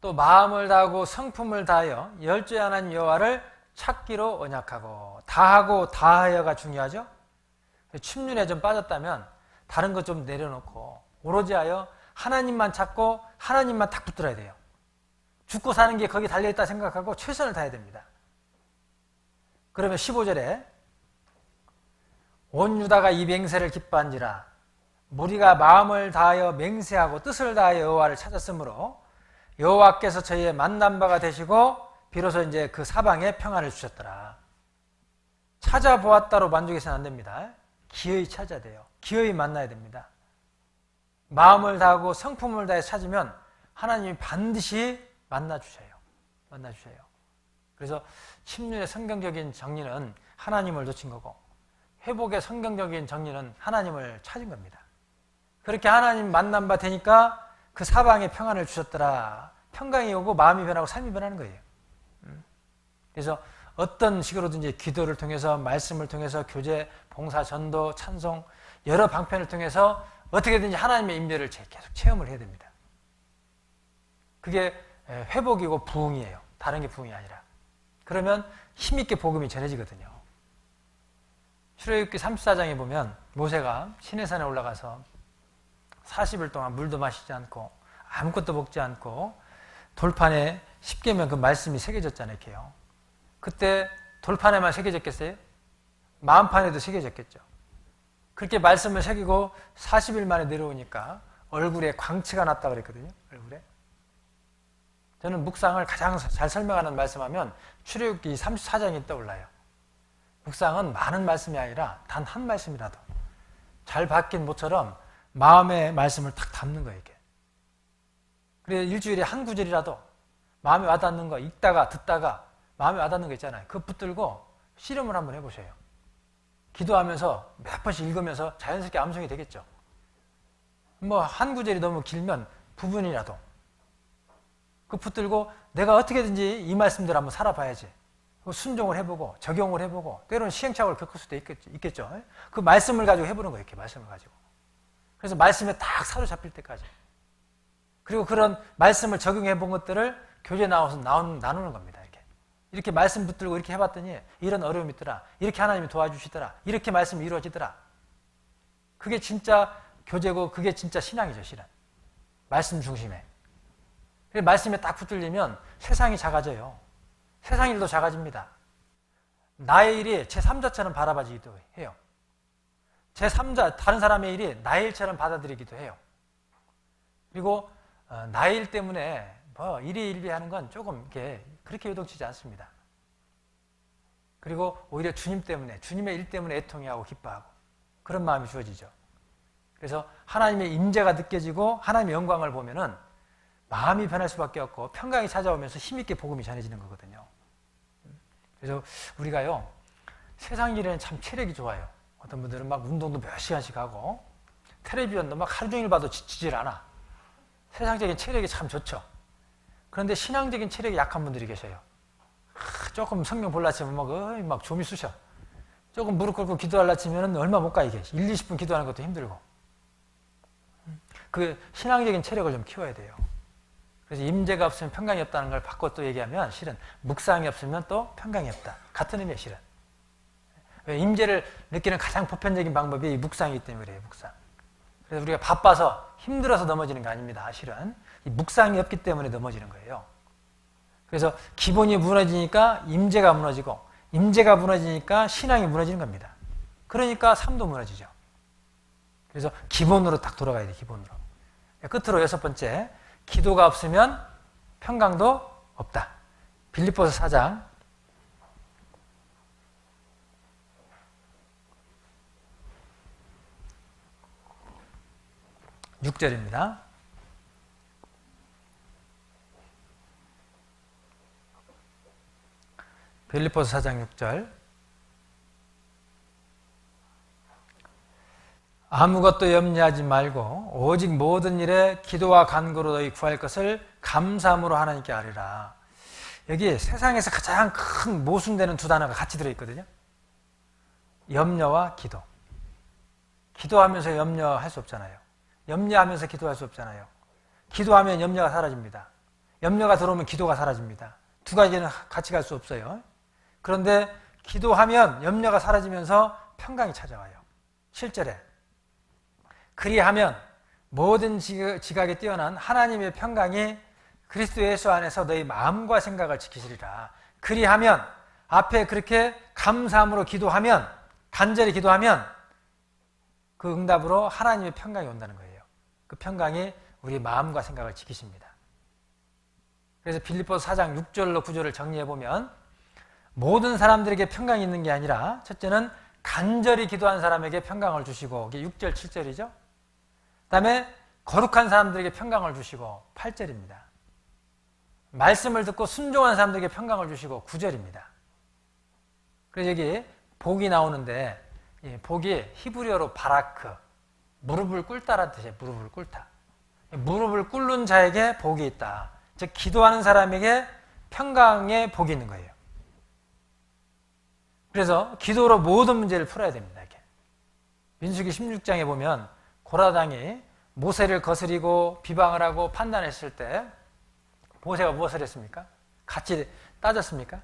또 마음을 다하고 성품을 다하여 열조의 하나님 여호와를 찾기로 언약하고. 다하고 다하여가 중요하죠. 침륜에 좀 빠졌다면 다른 것 좀 내려놓고 오로지 하여 하나님만 찾고 하나님만 딱 붙들어야 돼요. 죽고 사는 게 거기 달려있다 생각하고 최선을 다해야 됩니다. 그러면 15절에 온 유다가 이 맹세를 기뻐한지라 무리가 마음을 다하여 맹세하고 뜻을 다하여 여호와를 찾았으므로 여호와께서 저희의 만난 바가 되시고 비로소 이제 그 사방에 평안을 주셨더라. 찾아보았다로 만족해서는 안 됩니다. 기어이 찾아야 돼요. 기어이 만나야 됩니다. 마음을 다하고 성품을 다해 찾으면 하나님이 반드시 만나주셔요. 그래서 침륜의 성경적인 정리는 하나님을 놓친 거고 회복의 성경적인 정리는 하나님을 찾은 겁니다. 그렇게 하나님 만난 바 되니까 그 사방에 평안을 주셨더라. 평강이 오고 마음이 변하고 삶이 변하는 거예요. 그래서 어떤 식으로든지 기도를 통해서 말씀을 통해서 교제, 봉사, 전도, 찬송 여러 방편을 통해서 어떻게든지 하나님의 임재를 계속 체험을 해야 됩니다. 그게 회복이고 부흥이에요. 다른 게 부흥이 아니라. 그러면 힘있게 복음이 전해지거든요. 출애굽기 34장에 보면 모세가 시내산에 올라가서 40일 동안 물도 마시지 않고 아무것도 먹지 않고 돌판에 십계명 그 말씀이 새겨졌잖아요. 이렇게요. 그때 돌판에만 새겨졌겠어요? 마음판에도 새겨졌겠죠. 그렇게 말씀을 새기고 40일 만에 내려오니까 얼굴에 광채가 났다 그랬거든요. 얼굴에. 저는 묵상을 가장 잘 설명하는 말씀하면 출애굽기 34장이 떠올라요. 묵상은 많은 말씀이 아니라 단 한 말씀이라도 잘 박힌 모처럼 마음의 말씀을 딱 담는 거예요. 이렇게. 그래서 일주일에 한 구절이라도 마음에 와닿는 거 읽다가 듣다가 마음에 와닿는 거 있잖아요. 그거 붙들고 씨름을 한번 해보세요. 기도하면서 몇 번씩 읽으면서 자연스럽게 암송이 되겠죠. 뭐 한 구절이 너무 길면 부분이라도 그 붙들고 내가 어떻게든지 이 말씀대로 한번 살아봐야지. 순종을 해보고 적용을 해보고 때로는 시행착오를 겪을 수도 있겠죠. 그 말씀을 가지고 해보는 거예요. 이렇게 말씀을 가지고. 그래서 말씀에 딱 사로잡힐 때까지. 그리고 그런 말씀을 적용해 본 것들을 교재에 나와서 나누는 겁니다. 이렇게 말씀 붙들고 이렇게 해봤더니 이런 어려움이 있더라. 이렇게 하나님이 도와주시더라. 이렇게 말씀이 이루어지더라. 그게 진짜 교재고 그게 진짜 신앙이죠. 실은. 말씀 중심에. 말씀에 딱 붙들리면 세상이 작아져요. 세상 일도 작아집니다. 나의 일이 제3자처럼 바라봐지기도 해요. 제3자, 다른 사람의 일이 나의 일처럼 받아들이기도 해요. 그리고 나의 일 때문에 뭐 일희일비하는 건 조금 이렇게 그렇게 요동치지 않습니다. 그리고 오히려 주님 때문에, 주님의 일 때문에 애통해하고 기뻐하고 그런 마음이 주어지죠. 그래서 하나님의 임재가 느껴지고 하나님의 영광을 보면은 마음이 변할 수밖에 없고 평강이 찾아오면서 힘있게 복음이 전해지는 거거든요. 그래서 우리가요, 세상 일에는 참 체력이 좋아요. 어떤 분들은 막 운동도 몇 시간씩 하고 텔레비전도 막 하루 종일 봐도 지치질 않아. 세상적인 체력이 참 좋죠. 그런데 신앙적인 체력이 약한 분들이 계셔요. 조금 성경 볼라 치면 막 좀이 쑤셔. 조금 무릎 꿇고 기도하려 치면 얼마 못 가, 이게. 1, 20분 기도하는 것도 힘들고. 그 신앙적인 체력을 좀 키워야 돼요. 그래서 임재가 없으면 평강이 없다는 걸 바꿔 또 얘기하면 실은 묵상이 없으면 또 평강이 없다. 같은 의미예요, 실은. 왜 임재를 느끼는 가장 보편적인 방법이 묵상이기 때문에 그래요, 묵상. 그래서 우리가 바빠서 힘들어서 넘어지는 게 아닙니다, 실은. 이 묵상이 없기 때문에 넘어지는 거예요. 그래서 기본이 무너지니까 임재가 무너지고 임재가 무너지니까 신앙이 무너지는 겁니다. 그러니까 삶도 무너지죠. 그래서 기본으로 딱 돌아가야 돼요, 기본으로. 끝으로 6번째, 기도가 없으면 평강도 없다. 빌립보서 4장 6절입니다. 빌립보서 4장 6절. 아무것도 염려하지 말고 오직 모든 일에 기도와 간구로 너희 구할 것을 감사함으로 하나님께 아뢰라. 여기 세상에서 가장 큰 모순되는 두 단어가 같이 들어있거든요. 염려와 기도. 기도하면서 염려할 수 없잖아요. 염려하면서 기도할 수 없잖아요. 기도하면 염려가 사라집니다. 염려가 들어오면 기도가 사라집니다. 두 가지는 같이 갈 수 없어요. 그런데 기도하면 염려가 사라지면서 평강이 찾아와요. 7절에 그리하면 모든 지각에 뛰어난 하나님의 평강이 그리스도 예수 안에서 너희 마음과 생각을 지키시리라. 그리하면 앞에 그렇게 감사함으로 기도하면, 간절히 기도하면 그 응답으로 하나님의 평강이 온다는 거예요. 그 평강이 우리 마음과 생각을 지키십니다. 그래서 빌립보서 4장 6절로 9절을 정리해보면 모든 사람들에게 평강이 있는 게 아니라 첫째는 간절히 기도한 사람에게 평강을 주시고, 이게 6절, 7절이죠. 그 다음에 거룩한 사람들에게 평강을 주시고 8절입니다. 말씀을 듣고 순종한 사람들에게 평강을 주시고 9절입니다. 그래서 여기 복이 나오는데 복이 히브리어로 바라크, 무릎을 꿇다라는 뜻이에요. 무릎을 꿇다. 무릎을 꿇는 자에게 복이 있다. 즉 기도하는 사람에게 평강의 복이 있는 거예요. 그래서 기도로 모든 문제를 풀어야 됩니다. 이렇게. 민수기 16장에 보면 고라당이 모세를 거스리고 비방을 하고 판단했을 때 모세가 무엇을 했습니까? 같이 따졌습니까?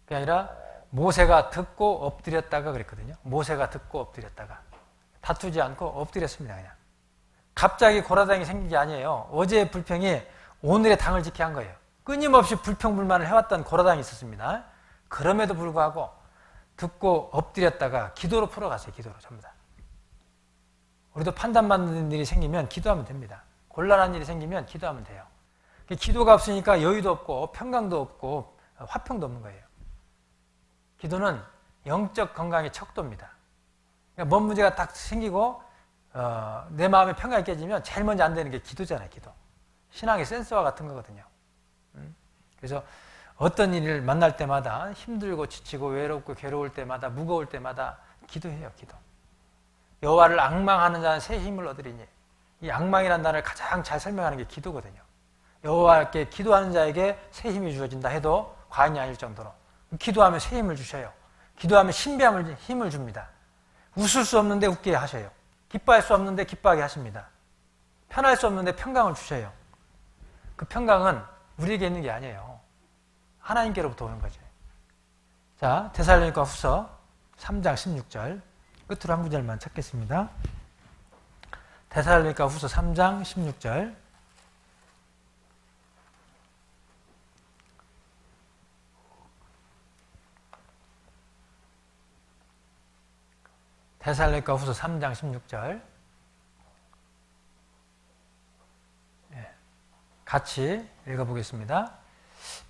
그게 아니라 모세가 듣고 엎드렸다가 그랬거든요. 모세가 듣고 엎드렸다가 다투지 않고 엎드렸습니다. 그냥. 갑자기 고라당이 생긴 게 아니에요. 어제의 불평이 오늘의 당을 지게 한 거예요. 끊임없이 불평불만을 해왔던 고라당이 있었습니다. 그럼에도 불구하고 듣고 엎드렸다가 기도로 풀어갔어요. 기도로 전부 다. 우리도 판단받는 일이 생기면 기도하면 됩니다. 곤란한 일이 생기면 기도하면 돼요. 기도가 없으니까 여유도 없고 평강도 없고 화평도 없는 거예요. 기도는 영적 건강의 척도입니다. 그러니까 뭔 문제가 딱 생기고 내 마음의 평강이 깨지면 제일 먼저 안 되는 게 기도잖아요. 기도. 신앙의 센서와 같은 거거든요. 그래서 어떤 일을 만날 때마다 힘들고 지치고 외롭고 괴로울 때마다 무거울 때마다 기도해요. 기도. 여호와를 앙망하는 자는 새 힘을 얻으리니. 이 앙망이라는 단어를 가장 잘 설명하는 게 기도거든요. 여호와께 기도하는 자에게 새 힘이 주어진다 해도 과언이 아닐 정도로 기도하면 새 힘을 주셔요. 기도하면 신비함을 힘을 줍니다. 웃을 수 없는데 웃게 하셔요. 기뻐할 수 없는데 기뻐하게 하십니다. 편할 수 없는데 평강을 주셔요. 그 평강은 우리에게 있는 게 아니에요. 하나님께로부터 오는 거죠. 자, 데살로니가 후서 3장 16절 끝으로 한 구절만 찾겠습니다. 데살로니가 후서 3장 16절 데살로니가 후서 3장 16절 같이 읽어보겠습니다.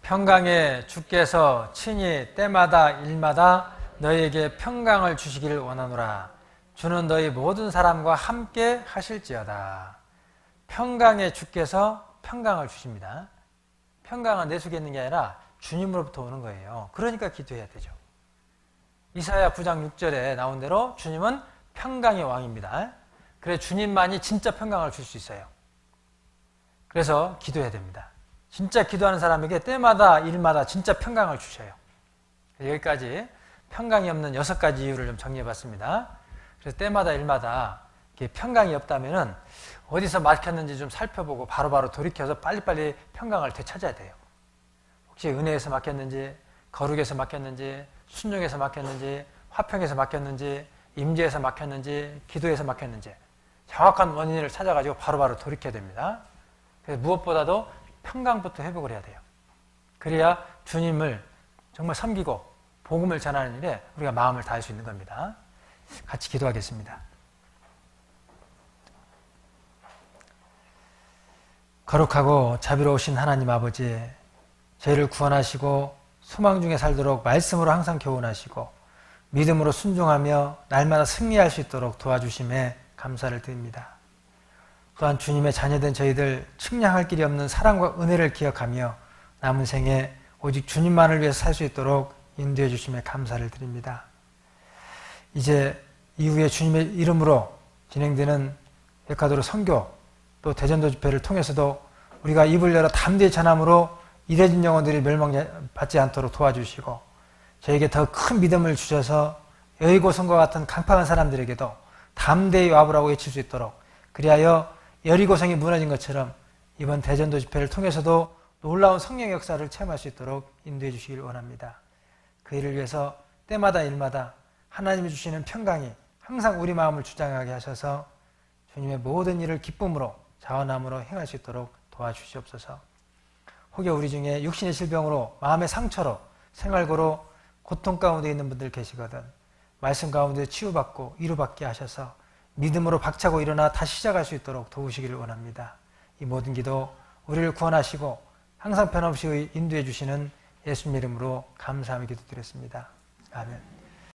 평강의 주께서 친히 때마다 일마다 너희에게 평강을 주시기를 원하노라. 주는 너희 모든 사람과 함께 하실지어다. 평강의 주께서 평강을 주십니다. 평강은 내 속에 있는 게 아니라 주님으로부터 오는 거예요. 그러니까 기도해야 되죠. 이사야 9장 6절에 나온 대로 주님은 평강의 왕입니다. 그래서 주님만이 진짜 평강을 줄 수 있어요. 그래서 기도해야 됩니다. 진짜 기도하는 사람에게 때마다 일마다 진짜 평강을 주셔요. 여기까지 평강이 없는 6가지 이유를 좀 정리해봤습니다. 그래서 때마다 일마다 평강이 없다면 어디서 막혔는지 좀 살펴보고 바로바로 돌이켜서 빨리빨리 평강을 되찾아야 돼요. 혹시 은혜에서 막혔는지, 거룩에서 막혔는지, 순종에서 막혔는지, 화평에서 막혔는지, 임재에서 막혔는지, 기도에서 막혔는지 정확한 원인을 찾아가지고 바로바로 돌이켜야 됩니다. 그래서 무엇보다도 평강부터 회복을 해야 돼요. 그래야 주님을 정말 섬기고 복음을 전하는 일에 우리가 마음을 다할 수 있는 겁니다. 같이 기도하겠습니다. 거룩하고 자비로우신 하나님 아버지, 저희를 구원하시고 소망 중에 살도록 말씀으로 항상 교훈하시고 믿음으로 순종하며 날마다 승리할 수 있도록 도와주심에 감사를 드립니다. 또한 주님의 자녀된 저희들 측량할 길이 없는 사랑과 은혜를 기억하며 남은 생에 오직 주님만을 위해서 살 수 있도록 인도해 주심에 감사를 드립니다. 이제 이후에 주님의 이름으로 진행되는 백화도로 선교 또 대전도 집회를 통해서도 우리가 입을 열어 담대히 전함으로 잃어진 영혼들이 멸망받지 않도록 도와주시고 저에게 더 큰 믿음을 주셔서 여리고성과 같은 강팍한 사람들에게도 담대히 와보라고 외칠 수 있도록, 그리하여 여리고성이 무너진 것처럼 이번 대전도 집회를 통해서도 놀라운 성령 역사를 체험할 수 있도록 인도해 주시길 원합니다. 그 일을 위해서 때마다 일마다 하나님이 주시는 평강이 항상 우리 마음을 주장하게 하셔서 주님의 모든 일을 기쁨으로 자원함으로 행할 수 있도록 도와주시옵소서. 혹여 우리 중에 육신의 질병으로 마음의 상처로 생활고로 고통 가운데 있는 분들 계시거든 말씀 가운데 치유받고 위로받게 하셔서 믿음으로 박차고 일어나 다시 시작할 수 있도록 도우시기를 원합니다. 이 모든 기도 우리를 구원하시고 항상 변함없이 인도해 주시는 예수님 이름으로 감사하며 기도드렸습니다. 아멘.